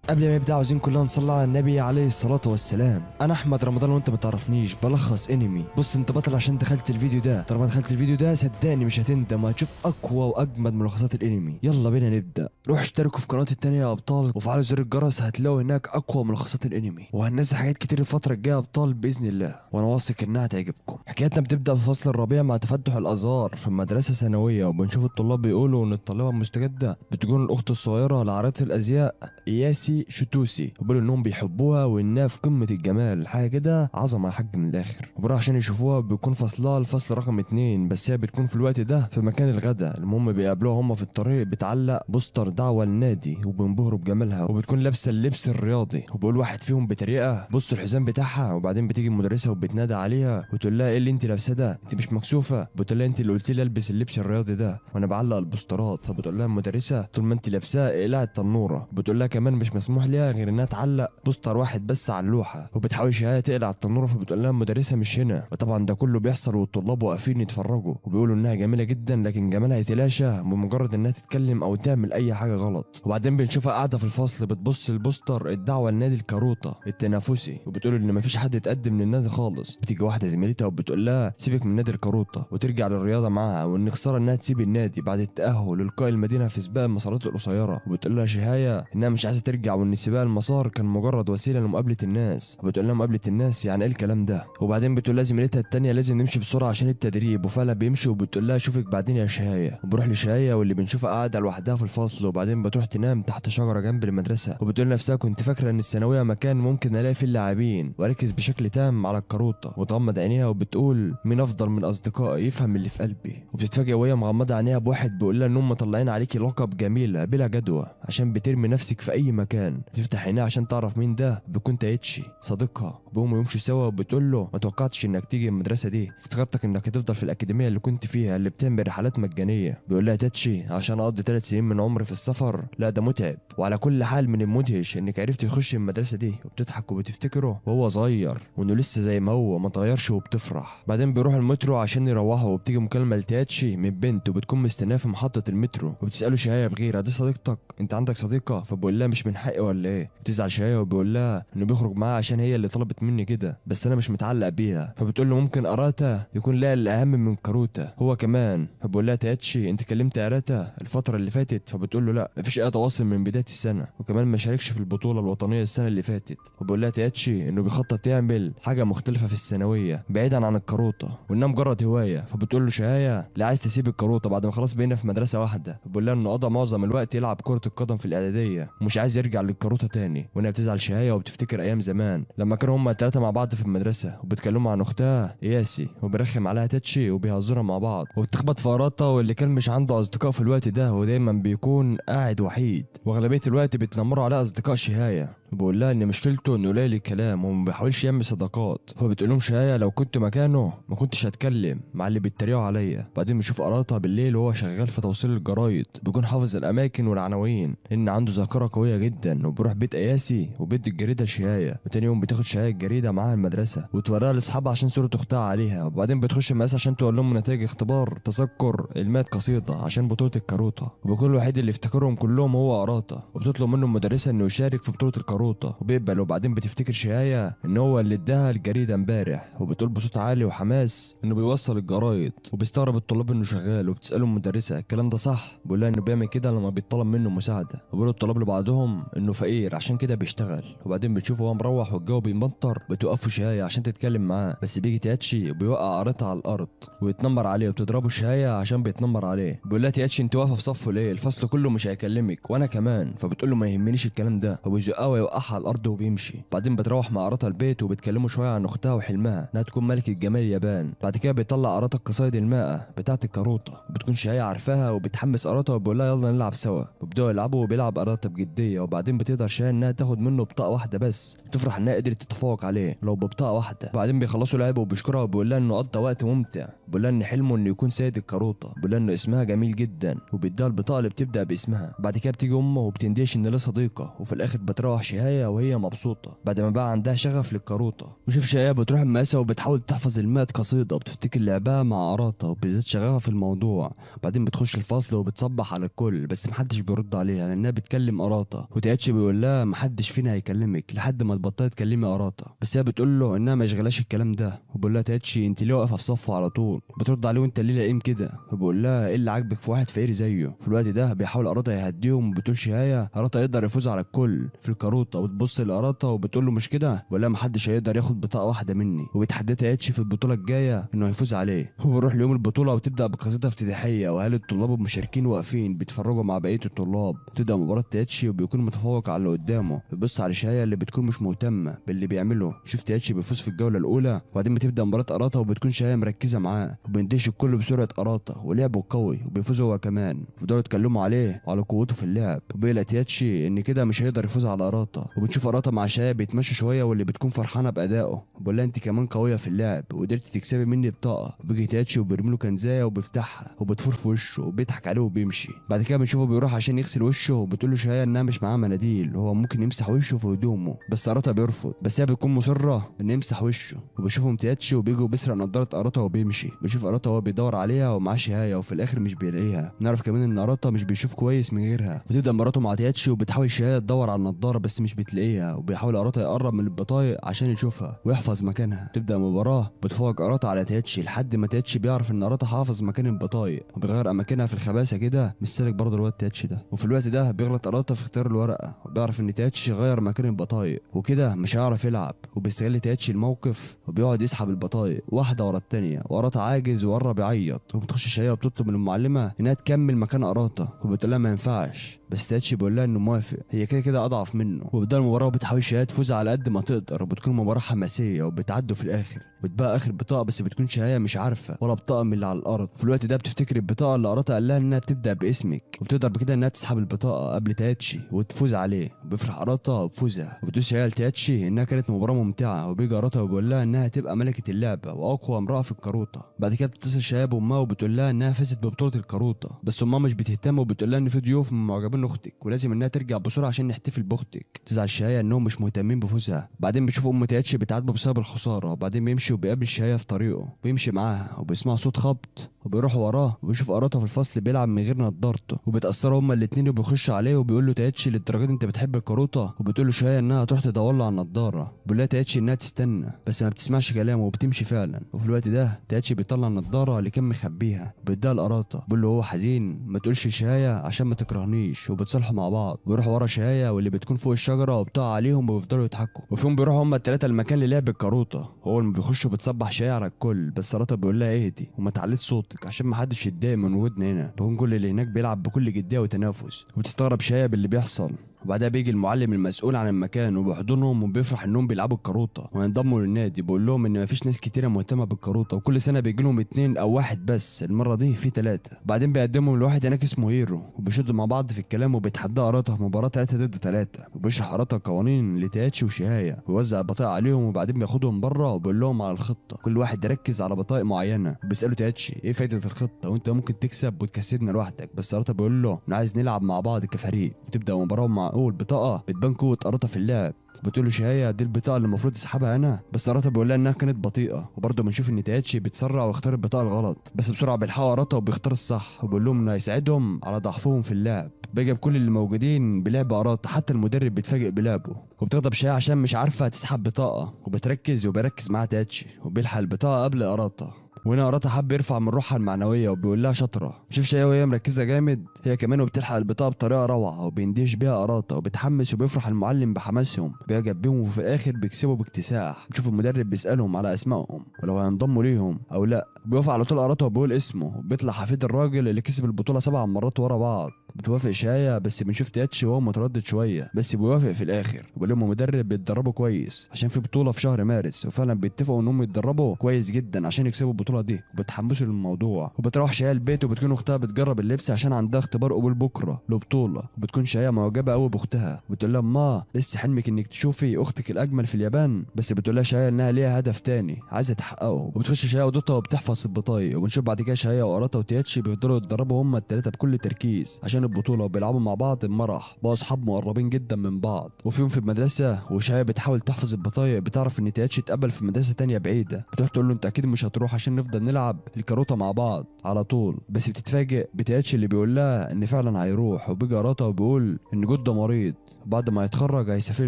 قبل ما يبدا عاوزين كلنا نصلي على النبي عليه الصلاه والسلام. انا احمد رمضان وانت ما تعرفنيش بلخص انمي. بص انت بطل عشان دخلت الفيديو ده، طالما دخلت الفيديو ده صدقني مش هتندم وهتشوف اقوى واجمد ملخصات الانمي. يلا بينا نبدا. روح اشتركوا في قناتي التانية يا ابطال وفعلوا زر الجرس، هتلاقوا هناك اقوى ملخصات الانمي وهننزل حاجات كتير الفتره الجايه يا ابطال باذن الله، وانا واثق انها هتعجبكم. حكايتنا بتبدا في فصل الربيع مع تفتح الازهار في مدرسه ثانويه، وبنشوف الطلاب بيقولوا ان الطالبه المستجده بتكون الاخت الصغيره لعارضه الازياء اياسي شوتوسي، وبيقولوا انهم بيحبوها وانها في قمه الجمال، حاجه كده عظمه يا حاج من الاخر. وبروح عشان يشوفوها، بيكون فصلها الفصل رقم 2، بس هي بتكون في الوقت ده في مكان الغداء. المهم بيقابلوها هم في الطريق بتعلق بوستر دعوه للنادي، وبينبهروا بجمالها وبتكون لابسه اللبس الرياضي. وبيقول واحد فيهم بطريقه بص الحزام بتاعها، وبعدين بتيجي المدرسه وبتنادى عليها وتقول لها ايه اللي انت لابسه ده؟ انت مش مكسوفه؟ بتقول لها انت اللي قلت لي البس اللبس الرياضي ده وانا بعلق البوسترات. فبتقول لها المدرسه طول ما انت لابساه اقلعي التنوره. بتقول لها كمان مش مسموح ليها غير انها تعلق بوستر واحد بس على اللوحه، وبتحاول شهاده تقلع التنوره. فبتقول لها المدرسه مش هنا. وطبعا ده كله بيحصل والطلاب واقفين يتفرجوا وبيقولوا انها جميله جدا، لكن جمالها يتلاشى بمجرد انها تتكلم او تعمل اي حاجه غلط. وبعدين بنشوفها قاعده في الفصل بتبص للبوستر الدعوه لنادي الكاروتا التنافسي، وبتقول ان مفيش حد اتقدم للنادي خالص. بتيجي واحده زميلتها وبتقول لها سيبك من نادي الكاروتا وترجع للرياضه معاها، وان خساره انها تسيب النادي بعد التاهل للقاء المدينه في سباق المسارات القصيره. وبتقول لها شهايه انها مش عايزه ترجع وان سباق المسار كان مجرد وسيله لمقابله الناس. وبتقول لها مقابله الناس يعني ايه الكلام ده؟ وبعدين بتقول لها زميلتها التانيه لازم نمشي بسرعه عشان التدريب، وفعلا بيمشي. وبتقول لها اشوفك بعدين يا شهايه. وبروح لشهايه واللي بنشوفها قاعده لوحدها في الفصل، وبعدين بتروح تنام تحت شجره جنب المدرسه. وبتقول نفسها كنت فاكره ان الثانويه مكان ممكن الاقي فيه اللاعبين واركز بشكل تام على الكاروتا. وتغمض عينيها وبتقول مين افضل من اصدقائي يفهم اللي في قلبي. وبتتفاجئ وهي مغمضه عينيها بواحد بيقول لها انهم مطلعين عليكي لقب جميله بلا جدوى عشان بترمي نفسك في اي مكان. بتفتح عينيها عشان تعرف مين ده، بيكون تايتشي صديقها. بيقوموا يمشوا سوا وبتقول له ما توقعتش انك تيجي المدرسه دي، افتكرتك انك هتفضل في الاكاديميه اللي كنت فيها اللي بتعمل رحلات مجانيه. بيقول لها تاتشي عشان اقضي 3 سنين من عمري في السفر؟ لا ده متعب، وعلى كل حال من المدهش انك عرفت تخش المدرسه دي. وبتضحك وبتفتكره وهو صغير وانه لسه زي ما هو ما اتغيرش وبتفرح. بعدين بيروح المترو عشان يروحوا، وبتيجي مكالمه لتاتشي من بنت وبتكون مستناه في محطه المترو. وبتساله شهايه بغيره دي صديقتك؟ انت عندك صديقه؟ فبقول لها مش من حقي ولا ايه؟ بتزعل شهايه وبيقول لها انه بيخرج معاها عشان هي اللي طلبت مني كده، بس انا مش متعلق بيها. فبتقول له ممكن اراتا يكون لها الاهم من كاروتا هو كمان. فبقول لها تاتشي انت كلمت اراتا الفتره اللي فاتت؟ فبتقول له لا مفيش اي تواصل من بدايه السنه، وكمان ما شاركش في البطوله الوطنيه السنه اللي فاتت. وبقول لها تاتشي انه بيخطط يعمل حاجه مختلفه في الثانويه بعيدا عن الكاروتا وانها مجرد هوايه. فبتقول له شهايه لا عايز تسيب الكاروتا بعد ما خلاص بقينا في مدرسه واحده. بقول لها انه قضى معظم الوقت يلعب كره القدم في الاعداديه ومش عايز يرجع للكاروتا تاني. وانها بتزعل شهايه وبتفتكر ايام زمان لما كانوا هما الثلاثه مع بعض في المدرسه وبيتكلموا عن اختها اياسي وبيرخم عليها تاتشي وبيهزروا مع بعض. وبتخبط في اراتا واللي كان مش عنده اصدقاء في الوقت ده ودايما بيكون قاعد وحيد، واغلبيه الوقت بيتنمروا على اصدقاء شهايه. بقول لها ان مشكلته انه قليل الكلام وما بيحاولش يعمل صداقات. فبتقول لهم شهايه لو كنت مكانه ما كنتش هتكلم مع اللي بيتريقوا عليا. بعدين بنشوف اراتا بالليل وهو شغال في توصيل الجرايد، بيكون حافظ الاماكن والعناوين لان عنده ذاكره قويه جدا. وبيروح بيت اياسي وبيت الجريده شهايه، وتاني يوم بتاخد شهايه الجريده معاها المدرسه وتوريها لاصحابها عشان صوره اختها عليها. وبعدين بتخش المدرسه عشان تقول لهم نتائج اختبار تذكر المات قصيده عشان بطوله الكاروتا. وبيكون الوحيد اللي افتكرهم كلهم هو اراتا، وبتطلب منه المدرسه انه يشارك في بطوله الكاروتا وبيقبل. وبعدين بتفتكر شهايه ان هو اللي اداها الجريده امبارح، وبتقول بصوت عالي وحماس انه بيوصل الجرايد. وبيستغرب الطلاب انه شغال، وبتساله المدرسه الكلام ده صح؟ بيقول لها انه بيعمل كده لما بيطلب منه مساعده. وبيقولوا الطلاب لبعضهم انه فقير عشان كده بيشتغل. وبعدين بتشوفه وهو مروح والجو بيمطر، بتوقفوا شهايه عشان تتكلم معاه، بس بيجي تاتشي وبيوقع قارتها على الارض ويتنمر عليه، وبتضربه شهايه عشان بيتنمر عليه. بيقول لها تاتشي انت واقفه في صفه ليه؟ الفصل كله مش هيكلمك وانا كمان. فبتقول له ما يهمنيش الكلام ده، وبيزقها ويوقعها على الارض وبيمشي. بعدين بتروح مع قارتها البيت وبيتكلموا شويه عن اختها وحلمها انها تكون ملكه جمال اليابان. بعد كده بيطلع قارتها القصايد المائه بتاعه الكاروتا، بتكون شهايه عارفاها وبتحمس قارتها وبيقول لها يلا نلعب سوا. وبيبداوا يلعبوا وبيلعب قارتها بجديه. وبعدين بتقدر شهايه انها تاخد منه بطاقه واحده بس، بتفرح انها قدرت تتفوق عليه لو ببطاقه واحده. بعدين بيخلصوا لعبه وبيشكرها وبيقول لها انه قضى وقت ممتع. بيقول لها ان حلمه انه يكون سيد الكاروتا. بيقول لها انه اسمها جميل جدا وبيديها البطاقه اللي بتبدا باسمها. بعد كده بتيجي امه وبتندهش ان لها صديقه. وفي الاخر بتروح شهايه شهاية وهي مبسوطة بعد ما بقى عندها شغف للكروطة. وشوف شهاية بتروح المقاسة وبتحاول تحفظ ال100 قصيدة وبتفتكر لعبها مع أراتا وبالذات شغفها في الموضوع. بعدين بتخش الفصل وبتصبح على الكل بس محدش بيرد عليها لأنها بتكلم أراتا، وتياتشي بيقول لها محدش فينا هيكلمك لحد ما تبطلي تكلمي أراتا. بس هي بتقول له إنها ما يشغلهاش الكلام ده، وبيقول لها تياتشي أنت ليه واقفة في صفه على طول؟ بترد عليه وأنت ليه لئيم كده؟ وبيقول لها إيه اللي عاجبك في واحد فقير زيه؟ في الوقت ده بيحاول أراتا يهديهم وبتقول شهاية أراتا يقدر يفوز على الكل في الكروطة، وتبص لأراتا وبتقول له مش كده؟ بيقول لها محدش هيقدر ياخد بطاقة واحدة مني، وبيتحدى تياتشي في البطولة الجاية إنه هيفوز عليه. هو بيروح ليوم البطولة وبتبدأ بقصيدة افتتاحية وأهالي الطلاب المشاركين واقفين بيتفرجوا مع بقية الطلاب. تبدأ مباراة تياتشي وبيكون متفوق على اللي قدامه، بيبص على شهاية اللي بتكون مش مهتمة باللي بيعمله. شوف تياتشي بيفوز في الجولة الأولى، وبعدين بتبدأ مباراة أراتا وبتكون شهاية مركزة معاه وبيندهش الكل بسرعة أراتا ولعبه قوي وبيفوز هو كمان. بيفضلوا يتكلموا عليه وعلى قوته في اللعب، وبيقلق تياتشي إن كده مش هيقدر يفوز على أراتا. وبنشوف أراتا مع شهاية بيتمشوا شوية واللي بتكون فرحانة بأدائه، وبقول لها أنت كمان قوية في اللعب وقدرتي تكسبي مني بطاقة. وبيجي تياتشي وبيرمي له كنزاية وبيفتحها وبتفور في وشه وبيضحك عليه وبيمشي. بعد كده بنشوفه بيروح عشان يغسل وشه وبتقول له شهاية انها مش معاه مناديل وهو ممكن يمسح وشه في هدومه، بس أراتا بيرفض، بس هي بتكون مصرة انه يمسح وشه. وبشوفهم تياتشي وبيجي وبيسرق نضارة أراتا وبيمشي. بنشوف أراتا وهو بيدور عليها ومعاه شهاية وفي الآخر مش بيلاقيها. نعرف كمان ان أراتا مش بيشوف كويس من غيرها. وتبدأ مراته مع تياتشي وبتحاول شهاية تدور على النضارة بس مش بتلاقيها، وبيحاول أراتا يقرب من البطايق عشان يشوفها ويحفظ مكانها. تبدأ مباراة بتفوق أراتا على تياتشي لحد ما تياتشي بيعرف ان أراتا حافظ مكان البطايق وبيغير اماكنها في الخباثه كده. مش سالك برضه الواد تياتشي ده. وفي الوقت ده بيغلط أراتا في اختيار الورقه وبيعرف ان تياتشي غير مكان البطايق وكده مش هيعرف يلعب، وبيستغل تياتشي الموقف وبيقعد يسحب البطايق واحده ورا الثانيه، وأراتا عاجز وقرب يعيط. وبتخش شهية وبتطلب من المعلمه انها تكمل مكان أراتا وبتقول لها ما ينفعش، بس تياتشي بيقول لها انه موافق، هي كده كده اضعف منه. وبدأ المباراه وبتحاول شهية تفوز على قد ما تقدر، وبتكون مباراه حماسيه وبتعدوا في الاخر. بتبقى اخر بطاقه بس بتكون شهية مش عارفه ولا بطاقه من اللي على الارض. في الوقت ده بتفتكر البطاقه اللي أراتا قال لها انها بتبدا باسمك، وبتقدر بكده انها تسحب البطاقه قبل تياتشي وتفوز عليه. وبيفرح أراتا بفوزها وبتقول شهية لتياتشي انها كانت مباراه ممتعه، وبيجي أراتا وبيقول لها انها هتبقى ملكه اللعبه واقوى امراه في الكروطه. بعد كده بتتصل شهية بامها وبتقول لها انها فازت ببطوله الكروطه، بس امها مش بتهتم وبتقول لها ان في ضيوف من معجبين اختك ولازم انها ترجع بسرعه عشان نحتفل باختك. تزعل شهية انهم مش مهتمين بفوزها. بعدين بيشوف ام تياتشي بتعاتبه بسبب الخساره، وبعدين بيمشي وبيقابل شهية في طريقه بيمشي معاها وبيسمع صوت خبط وبيروح وراه وبيشوف أراتا في الفصل بيلعب من غير نضارته، وبيتأثروا هما الاتنين وبيخشوا عليه وبيقول له تياتشي للدرجه دي انت بتحب الكروطه؟ وبتقول له شهية انها تروح تدور له على النضاره. بيقول لها تياتشي انها تستنى بس ما بتسمعش كلامه وبتمشي فعلا. وفي الوقت ده تياتشي بيطلع النضاره اللي كان مخبيها وبيديها لأراتا، بيقول له هو حزين ما تقولش لشهية عشان ما تكرهنيش، وبتصالحوا مع بعض. بيروحوا ورا شهية واللي بتكون فوق الشجره وبتقع عليهم وبيفضلوا يضحكوا. وفيهم بيروحوا هما الثلاثه المكان للعب الكروطه. اول ما بيخشوا بتصبح شهية على الكل، بس أراتا بيقول لها اهدي وما تعليش صوتك عشان ما حدش يتضايق من وجودنا هنا. بيكون كل اللي هناك بيلعب بكل جديه وتنافس، وبتستغرب شهية باللي بيحصل. وبعدها بيجي المعلم المسؤول عن المكان وبيحضنهم وبيفرح انهم بيلعبوا الكروطه وينضموا للنادي. بيقول لهم ان مفيش ناس كتيره مهتمه بالكروطه وكل سنه بيجي لهم 2 أو 1 بس، المره دي في 3. بعدين بيقدمهم لواحد هناك اسمه هيرو وبيشدوا مع بعض في الكلام وبيتحدى أراتا في مباراه 3 ضد 3، وبيشرح أراتا القوانين لتياتشي وشهية ويوزع البطايق عليهم، وبعدين بياخدهم بره وبيقول لهم على الخطه كل واحد يركز على بطايق معينه. وبيسالوا تياتشي ايه فايده الخطه وانت ممكن تكسب وتكسبنا لوحدك، بس أراتا بيقول له انا عايز نلعب مع بعض كفريق. وتبدا مباراه مع اول بطاقه بتبان قوه أراتا في اللعب. بتقول له شهية دي البطاقه اللي المفروض تسحبها انا، بس أراتا بيقول لها انها كانت بطيئه. وبرضه بنشوف ان تياتشي بيتسرع ويختار البطاقه الغلط، بس بسرعه بيلحقوا أراتا وبيختار الصح وبيقول لهم انه هيساعدهم على ضعفهم في اللعب. بيجي بكل اللي موجودين بلعب أراتا، حتى المدرب بيتفاجئ بلعبه. وبتغضب شهية عشان مش عارفه تسحب بطاقه، وبتركز وبيركز معاها تياتشي وبيلحق البطاقه قبل أراتا. وهنا أراتا حب يرفع من روحها المعنويه وبيقول لها شاطره. شوف شهية وهي مركزه جامد هي كمان وبتلحق البطاقه بطريقه روعه وبيندهش بيها أراتا وبتحمس وبيفرح المعلم بحماسهم بيعجب بيهم، وفي الاخر بيكسبوا باكتساح. نشوف المدرب بيسالهم على اسمائهم ولو هينضموا ليهم او لا. بيوافق على طول أراتا وبيقول اسمه، بيطلع حفيد الراجل اللي كسب البطوله 7 مرات ورا بعض. بتوافق شهية بس بنشوف تياتشي وهو متردد شويه بس بيوافق في الاخر، وبيقول لهم مدرب بيتدربوا كويس عشان في بطوله في شهر مارس، وفعلا بيتفقوا انهم يتدربوا كويس جدا عشان يكسبوا البطوله دي وبتحمسوا للموضوع. وبتروح شهية البيت وبتكون اختها بتجرب اللبس عشان عندها اختبار قبول بكره لبطوله، وبتكون شهية معجبه قوي باختها وبتقول لها ما لسه حلمك انك تشوفي اختك الاجمل في اليابان، بس بتقول لها شهية انها ليها هدف تاني عايزه تحققه. وبتخش شهية اوضتها وبتحفظ بتخلص البطايق. وبنشوف بعد كده شهية واراتا وتياتشي بيفضلوا يتدربوا هما التلاتة بكل تركيز عشان البطولة، وبيلعبوا مع بعض بمرح، بقوا اصحاب مقربين جدا من بعض. وفي يوم في المدرسة وشهية بتحاول تحفظ البطايق، بتعرف ان تياتشي اتقبل في مدرسة تانية بعيدة، بتروح تقول له انت اكيد مش هتروح عشان نفضل نلعب الكاروتا مع بعض على طول. بس بتتفاجئ بتياتشي اللي بيقول لها ان فعلا هيروح، وبيجي اراتا وبيقول ان جده مريض بعد ما يتخرج هيسافر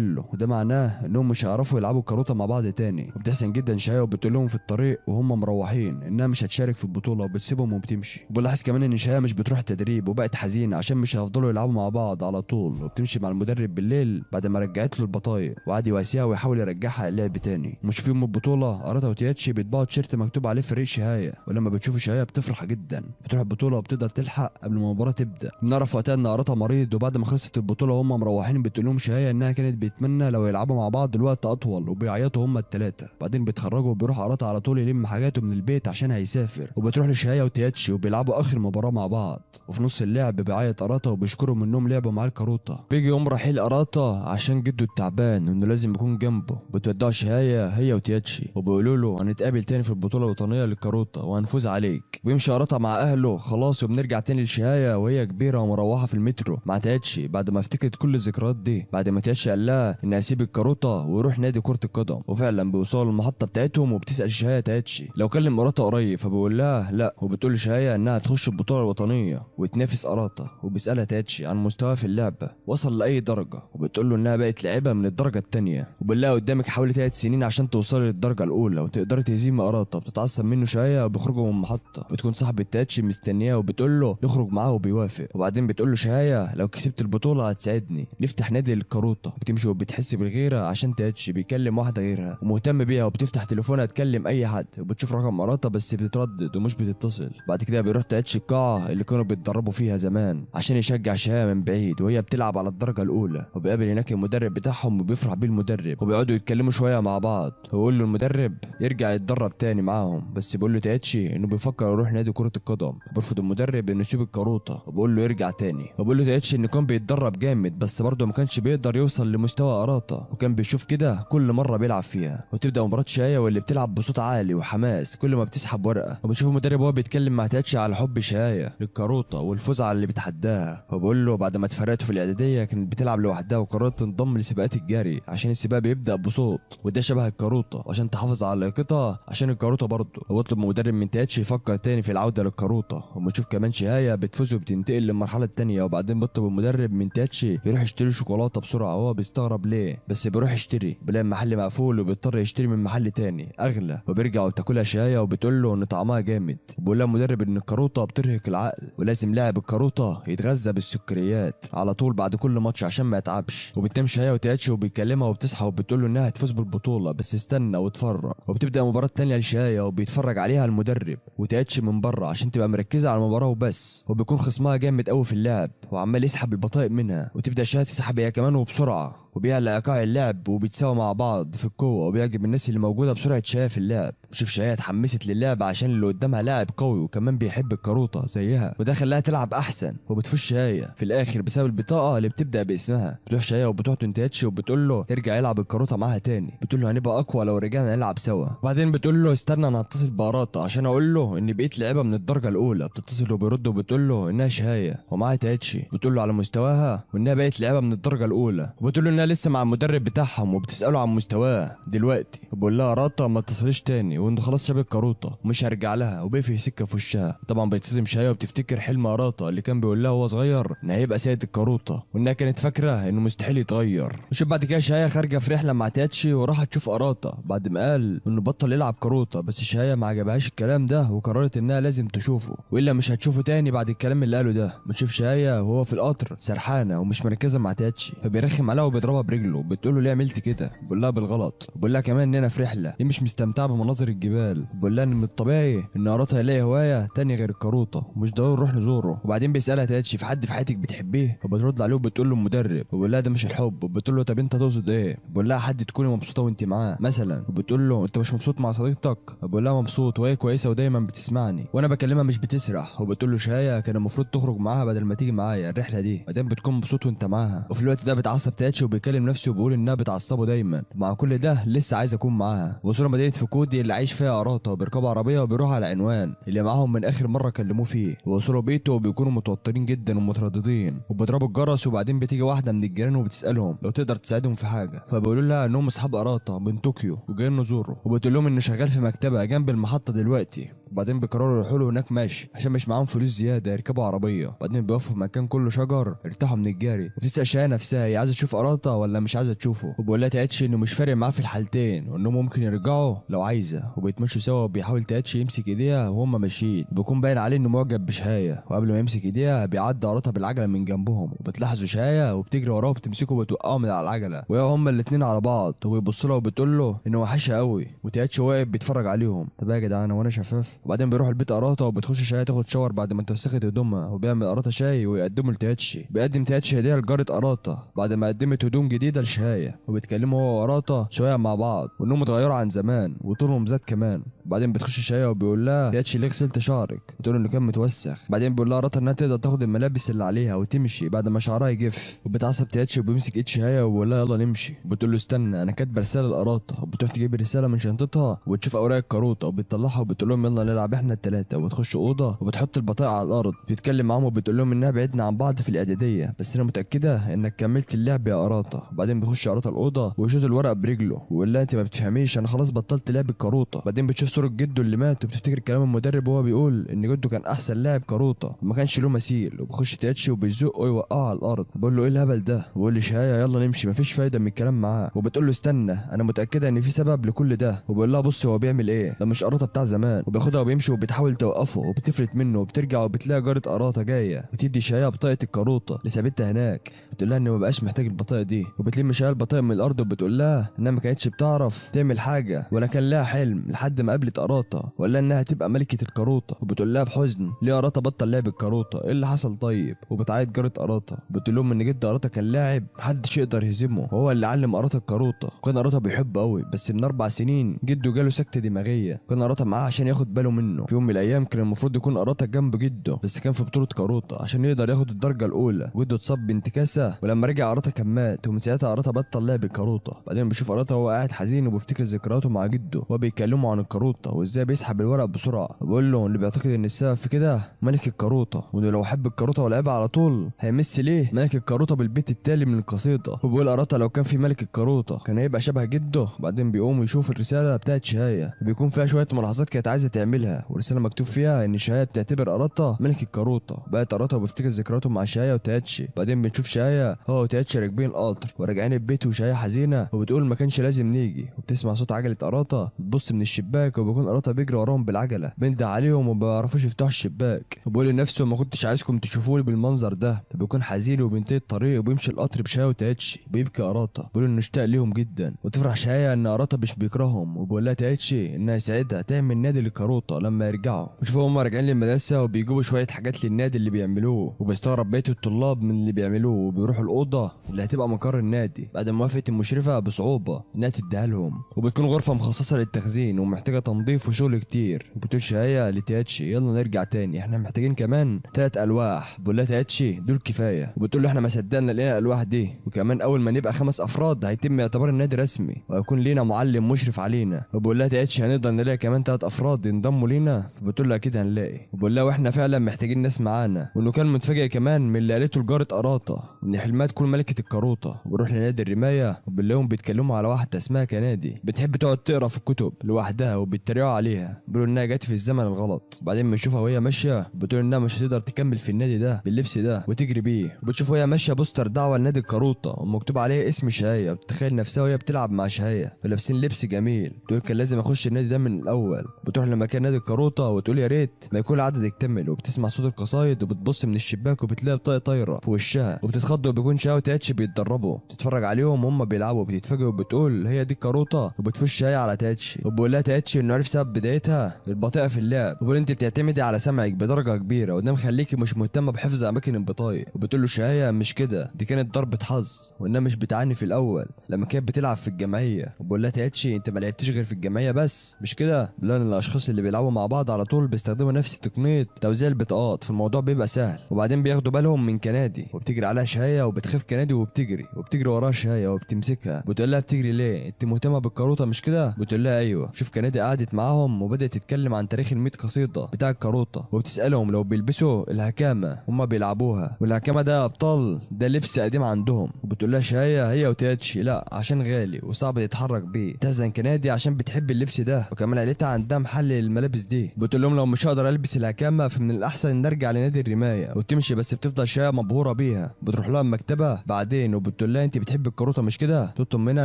له، وده معناه انهم مش هيعرفوا يلعبوا كاروتا مع بعض تاني. وبتحزن جدا شهية وبتقول لهم في الطريق وهم مروحين انها مش هتشارك في البطوله، وبتسيبهم وبتمشي. وبنلاحظ كمان ان شهية مش بتروح التدريب وبقت حزينه عشان مش هيفضلوا يلعبوا مع بعض على طول، وبتمشي مع المدرب بالليل بعد ما رجعت له البطايق، وقعد يواسيها ويحاول يرجعها اللعب تاني. مش في يوم البطوله اراتا وتياتشي بيطبعوا تيشيرت مكتوب عليه فريق شهية، ولما بتشوف شهية بتفرح جدا، بتروح البطوله وبتقدر تلحق قبل ما المباراه تبدا. بنعرف وقتها ان اراتا مريض، وبعد ما خلصت البطوله وهم مروحين بتقول لهم شهية انها كانت بتتمنى لو يلعبوا مع بعض الوقت اطول، وبيعيطوا هما الثلاثه. بعدين بيتخرجوا وبيروح اراتا على طول يلم حاجاته من البيت عشان هيسافر، وبتروح لشهية وتياتشي وبيلعبوا اخر مباراه مع بعض. وفي نص اللعب بيعيط اراتا وبيشكرهم انهم لعبوا معاه الكاروتا. بيجي يوم رحيل اراتا عشان جده التعبان وانه لازم يكون جنبه، بتودعوا شهية هي وتياتشي وبيقولوا له هنتقابل تاني في البطوله الوطنيه للكاروتا وهنفوز عليك. بيمشي اراتا مع اهله خلاص، وبنرجع تاني لشهية وهي كبيره ومروحه في المترو مع تياتشي بعد ما افتكرت كل الذكريات دي، بعد ما تياتشي قال لها ان هسيب الكاروتا ويروح نادي كره القدم. وفعلا بيوصلوا المحطه بتاعتهم، وبتسال شهية تياتشي لو كلم اراتا قريب، فبيقول لها لا، وبتقول لشهية انها تخش البطوله الوطنيه وتنافس اراتا. وبيسالها تياتشي عن مستواها في اللعبه وصل لاي درجه، وبتقول له انها بقت لاعبه من الدرجه الثانيه، وبيقول لها قدامك حوالي 3 سنين عشان توصلي للدرجه الاولى وتقدري تهزمي اراتا. بتتعصب منه شهية وبيخرجوا من المحطه، بتكون صاحبه تياتشي مستنياه وبتقول له يخرج معاه وبيوافق. وبعدين بتقول له شهية لو كسبت البطوله هتساعدني نفتح نادي للكاروتا. بتمشي وبتحس بالغيره عشان تياتشي بيكلم واحده غيرها ومهتم بيها، وبتفتح تليفونها تكلم اي حد، وبتشوف رقم اراتا بس بتتردد ومش بتتصل. بعد كده بيروح تياتشي القاعه اللي كانوا بيتدربوا فيها زمان عشان يشجع شهية من بعيد وهي بتلعب على الدرجه الاولى، وبيقابل هناك المدرب بتاعهم وبيفرح بيه المدرب، وبيقعدوا يتكلموا شويه مع بعض، ويقول له المدرب يرجع يتدرب تاني معاهم، بس بيقول له تياتشي انه بيفكر يروح نادي كره القدم. بيرفض المدرب انه يسيب الكاروتا وبيقول له يرجع تاني، وبيقول له تياتشي انه كان بيتدرب جامد بس برضه ما كانش بيقدر يوصل لمستوى اراتا، وكان بيشوف كده كل مره بيلعب فيها. وتبدا مباراه شهية واللي بتلعب بصوت عالي وحماس كل ما بتسحب ورقه، وبتشوف المدرب وهو بيتكلم مع تياتشي على حب شهية للكاروتا والفوز على اللي بتحداها. وبيقول له بعد ما اتفرقتوا في الاعداديه كانت بتلعب لوحدها وقررت تنضم لسباقات الجري عشان السباق بيبدا بصوت وده شبه الكاروتا، وعشان تحافظ على لياقتها عشان الكاروتا برضه. وبيطلب من مدرب من تياتشي يفكر تاني في العوده للكاروتا. وبنشوف كمان شهية بتفوز وبتنتقل للمرحله الثانيه. وبعدين بيطلب المدرب من تياتشي يروح يشتري شوكولاته بسرعه، وهو بيستغرب ليه، بس بيروح يشتري بلاقي المحل مقفول وبيضطر يشتري من محل تاني اغلى، وبيرجع وبتاكلها شهية وبتقول له ان طعمها جامد. وبيقول لها المدرب ان الكاروتا بترهق العقل ولازم لاعب الكاروتا يتغذى بالسكريات على طول بعد كل ماتش عشان ما يتعبش. وبتنام شهية وتياتشي وبيكلمها وبتصحى وبتقول له انها هتفوز بالبطوله بس استنى واتفرج. وبتبدا مباراه تانية لشهية وبيتفرج عليها المدرب وتياتشي من بره عشان تبقى مركزه على المباراه وبس، وبيكون خصمها جامد قوي في اللعب وعمال يسحب البطايق منها، وتبدا شهية تسحب هي كمان وبسرعه، وبيعلى ايقاع اللعب وبيتساوى مع بعض في القوه، وبيعجب الناس اللي موجوده بسرعه شهية في اللعب. شوف شهية اتحمست للعب عشان اللي قدامها لاعب قوي وكمان بيحب الكاروتا زيها، وده خلاها تلعب احسن، وبتفوز شهية في الاخر بسبب البطاقه اللي بتبدا باسمها. بتروح شهية وبتحضن تياتشي وبتقول له يرجع يلعب الكاروتا معاها تاني، بتقول له هنبقى اقوى لو رجعنا نلعب سوا. وبعدين بتقول له استنى انا هتصل باراتا عشان اقول له ان بقيت لعيبه من الدرجه الاولى. بتتصل وبيرد وبتقول له انها شهية ومعاها تياتشي، بتقول له على مستواها وانها بقت لعيبه من الدرجه الاولى، وبتقول له انها لسه مع المدرب بتاعهم وبتساله عن مستواه دلوقتي، وبقول لها راتا ما تتصليش تاني وانه خلاص شاب الكاروتا ومش هرجع لها، وبيقفل سكه في وشها. طبعا بيتصدم شهية وبتفتكر حلم راتا اللي كان بيقول لها وهو صغير ان هيبقى سيد الكاروتا، وانها كانت فاكره انه مستحيل يتغير. وشوف بعد كده شهية خارجه في رحله مع تياتشي وراحت تشوف راتا بعد ما قال انه بطل يلعب كاروتا، بس شهية ما عجبهاش الكلام ده وقررت انها لازم تشوفه والا مش هتشوفه تاني بعد الكلام اللي قاله ده. بتشوف شهية وهو في القطر سرحانه ومش مركزه مع تياتشي، فبيرخم عليها وبيضربها برجله، بتقول له ليه عملت كده، بقول لها بالغلط، بقول لها كمان ان انا في رحله ليه مش مستمتعه بمناظر الجبال، بقول لها ان من الطبيعي ان اراتا يلاقي هوايه تانية غير الكاروتا ومش ضروري نروح نزوره. وبعدين بيسالها تياتشي في حد في حياتك بتحبيه، وبترد عليه وبتقول له المدرب، وبقول لها ده مش الحب، وبتقول له طب انت تقصد ايه، بقول لها حد تكوني مبسوطه وانت معاه مثلا، وبتقول له انت مش مبسوط مع صديقتك، بقول لها مبسوط وهي كويسه ودايما بتسمعني وانا بكلمها مش بتسرح، وبتقول له شهية كان المفروض تخرج معاها بدل ما تيجي معايا الرحله دي، بعدين بتكون مبسوط وانت معاها. وفي الوقت ده بتعصب تياتشي بيكلم نفسه وبيقول انها بتعصبه دايما. مع كل ده لسه عايز اكون معاها. وصلوا مدينه فوكودي اللي عايش فيها اراتا، بيركبوا عربيه وبيروحوا على عنوان اللي معاهم من اخر مره كلموه فيه. ووصلوا بيته وبيكونوا متوترين جدا ومترددين، وبيضربوا الجرس. وبعدين بتيجي واحده من الجيران وبتسالهم لو تقدر تساعدهم في حاجه، فبيقولوا لها انهم اصحاب اراتا من طوكيو وجايين نزوره، وبتقول لهم انه شغال في مكتبه جنب المحطه دلوقتي. وبعدين بيقرروا يروحوا له هناك ماشي عشان مش معاهم فلوس زياده يركبوا عربيه. وبعدين بيقفوا في مكان كله شجر ارتاحوا من الجري. وبتسال شاي نفسها هي عايزه تشوف اراتا ولا مش عايزه تشوفه، وبيقول لها تاتشي انه مش فارق معاه في الحالتين وانهم ممكن يرجعوا لو عايزه. وبيتمشوا سوا وبيحاول تاتشي يمسك ايديها وهم ماشيين. بيكون باين عليه انه معجب بشهايه، وقبل ما يمسك ايديها بيعدي اراتا بالعجله من جنبهم. وبتلاحظوا شهايه وبتجري وراه وبتمسكه وبتوقعه من على العجله وهي هما الاثنين على بعض. وبيبص لها وبتقول له انه وحشها قوي. وتاتشي واقف بيتفرج عليهم. طب يا جدعان وانا شفاف. وبعدين بيروح البيت اراتا وبتخش شهايه تاخد شاور بعد ما توسخت هدومها. وبيعمل اراتا شاي ويقدمه لتاتشي. بيقدم تاتشي هديه لجاره اراتا بعد ما قدمت هدوم جديده لشهايه. وبيتكلموا هو واراتا شويه مع بعض وانهم اتغيروا عن زمان وطولهم زاد كمان. بعدين بتخش شهايه وبيقول لها تاتشي ليه غسلت شعرك؟ بتقول انه كان متوسخ. بعدين بيقول لها اراتا انها تقدر تاخد الملابس اللي عليها وتمشي بعد ما شعرها يجف. وبتعصب تاتشي وبيمسك ايد شهايه وبيقول لها يلا نمشي. بتقول له استنى انا كاتبه رساله لاراتا. وبتروح تجيب الرساله من شنطتها وتشوف اوراق الكاروته وبتطلعها وبتقول لهم يلا نلعب احنا الثلاثه. وبتخش اوضه وبتحط البطايق على الارض. بتتكلم معاهم وبتقول لهم انها بعدنا عن بعض في الاعداديه بس انا متاكده انك كملت اللعب يا اراتا. بعدين بيخش اراتا الاوضه ويشوط الورق برجله ويقول لها انت ما بتفهميش انا خلاص بطلت لعب الكاروته. بعدين بتشوف صوره جده اللي مات وبتفتكر كلام المدرب وهو بيقول ان جده كان احسن لاعب كاروته وما كانش له مثيل. وبيخش تاتشي وبيزقه ويوقعه على الارض. بقول له ايه الهبل ده؟ بيقول لي شهايه يلا نمشي مفيش فايده من الكلام معاه. وبتقول له استنى انا متاكده ان في سبب لكل ده. وبيقول لها بص هو بيعمل ايه ده مش اراتا بتاع زمان. وبياخدها وبيمشي وبتحاول توقفه وبتفلت منه. وبترجع وبتلاقي جاره اراتا جايه وتدي شهايه بطاقه الكاروته اللي سابتها هناك. بتقول لها انه ما بقاش محتاج البطاقه دي. وبتلم شهايه البطاقه من الارض وبتقول لها انها ما كانتش بتعرف تعمل حاجه ولا كان لها حلم لحد ما قابلت اراتا ولا انها تبقى ملكه الكاروته. وبتقول لها بحزن ليه اراتا بطل لعب الكاروته ايه اللي حصل طيب. وبتعيط جاره اراتا. بتقول لهم ان جد اراتا كان لاعب محدش يقدر يهزمه وهو اللي علم اراتا الكاروته. وكان اراتا بيحبه قوي بس من 4 سنين جده جاله سكته دماغيه. كان اراتا معاه عشان ياخد باله منه. في يوم من الايام كان المفروض يكون اراتا جنب جده بس كان في بطوله كاروته عشان يقدر ياخد الدرجه الاولى. جده اتصاب بانتكاسه ولما رجع اراتا كان مات. ومن ساعتها اراتا بطل لعب الكاروته. بعدين بيشوف اراتا وهو قاعد حزين وبيفتكر ذكرياته مع جده وهو بيتكلموا عن الكاروته وازاي بيسحب الورق بسرعه. وبيقول له اللي بيعتقد ان السبب في كده ملك الكاروته وانه لو حب الكاروته ولعبها على طول هيمس ليه ملك الكاروته بالبيت التالي من القصيده. وبيقول اراتا لو كان في ملك الكاروته كان هيبقى شبه جده. بعدين بيقوم يشوف الرساله بتاعت شهايه وبيكون فيها شويه ملاحظات كانت عايزه تعملها. ورساله مكتوب فيها ان شهايه بتعتبر اراتا ملك الكاروته. بقت اراتا وبيفتكر ذكرياته مع شهايه وتاتشي. بعدين بنشوف شهايه هو وتاتشي راكبين القطر وراجعين البيت وشهايه حزينه وبتقول ما كانش لازم نيجي. وبتسمع صوت عجله اراتا بتبص من الشباك وبيكون اراتا بيجري وراهم بالعجله. بينده عليهم وما بيعرفوش يفتحوا الشباك. وبيقول لنفسه ما كنتش عايزكم تشوفوني بالمنظر ده. بيكون حزين وبينتهي الطريق وبيمشي القطر بشهايه وتاتشي. بيبكي اراتا بيقول انه اشتاق ليهم جدا. وتفرح شهايه ان اراتا مش بيكرههم. وبيقول لها تاتشي انها يساعدها تعمل نادي للكاروته لما يرجعوا. بيشوفوا هم راجعين للمدرسه وبيجيبوا شويه حاجات للنادي اللي بيعملوه. وبيستغرب بقيه الطلاب من اللي بيعملوه. وبيروحوا الاوضه اللي هتبقى مقر النادي بعد ما وافقت المشرفه بصعوبه انها تديها لهم. وبتكون غرفه مخصصه للتخزين ومحتاجه تنظيف وشغل كتير. وبتقول شهايه لتاتشي يلا نرجع تاني احنا محتاجين كمان 3 الواح. بيقول لها تاتشي دول كفايه. وبتقول له احنا ما صدقنا لقينا الالواح دي وكمان اول ما نبقى 5 افراد هيتم اعتبار النادي رسمي وهيكون لينا معلم مشرف علينا. وبقول لها تاتشي هنقدر نلاقي كمان 3 افراد ينضموا لينا. فبتقول له اكيد هنلاقي. وبقول لها واحنا فعلا محتاجين ناس معانا. وانه كان متفاجئ كمان من اللي قالته لجاره اراتا ان حلمها تكون ملكه الكاروته. وبروح لنادي الرمايه وبنلاقيهم بيتكلموا على واحده اسمها كنادي بتحب تقعد تقرا في الكتب لوحدها وبيتريقوا عليها. بيقولوا انها جت في الزمن الغلط. بعدين بنشوفها وهي ماشيه بتقول انها مش هتقدر تكمل في النادي ده باللبس ده وتجري بيه. وبتشوف وهي ماشيه بوستر دعوه لنادي الكاروته ومكتوب عليه اسم شهايه. وبتتخيل نفسها وهي بتلعب مع شهايه ولابسين لبس جميل. بتقول كان لازم اخش النادي ده من الاول. بتروح لمكان نادي الكاروته وتقول يا ريت ما يكون العدد يكتمل. وبتسمع صوت القصايد وبتبص من الشباك وبتلاقي بطاقه طايره في وشها وبتتخض. وبيكون شهايه وتاتشي بيتدربوا. بتتفرج عليهم وهم بيلعبوا. بتتفاجئ وبتقول هي دي الكاروته. وبتفش شهايه على تاتشي وبقول لها تاتشي ان انه عرف سبب بدايتها البطيئه في اللعب. بيقول انت بتعتمدي على سمعك بدرجه كبيره وده مخليكي مش مهتمه بحفظ اماكن البطايق. وبتقول له شهيه مش كده، دي كانت ضربه حظ وانها مش بتعاني في الاول لما كانت بتلعب في الجمعيه. وبقول لها تاتشي انت ما لعبتيش غير في الجمعيه بس مش كده؟ لان الاشخاص اللي بيلعبوا مع بعض على طول بيستخدموا نفس تقنيه توزيع البطاقات، فالموضوع بيبقى سهل. وبعدين بياخدوا بالهم من كنادي وبتجري عليها شهيه وبتخاف كنادي وبتجري وراها شهيه وبتمسكها. بتقول لها بتجري ليه؟ انت مهتمه بالكاروته مش كده؟ بتقول لها ايوه. شوف كنادي قعدت معاهم وبدات تتكلم عن تاريخ ال100 قصيده بتاع الكاروته وبتسالهم لو بيلبسوا الهكامه هم بيلعبوها، والهكامه ده يا ابطال ده لبس قديم عندهم. وبتقول لها شهيه هي وتاتشي لا عشان غالي وصعب تتحرك بيه. تحزن كنادي عشان بتحب اللبس ده وكمان عيلتها عندها محل للملابس دي. بتقول لهم لو مش هقدر البس الهكامه فمن الاحسن نرجع لنادي الرمايه وتمشي، بس بتفضل شهيه مبهوره بيها. بتروح لها المكتبه بعدين وبتقول لها انت بتحب الكاروته مش كده؟ تطلب منها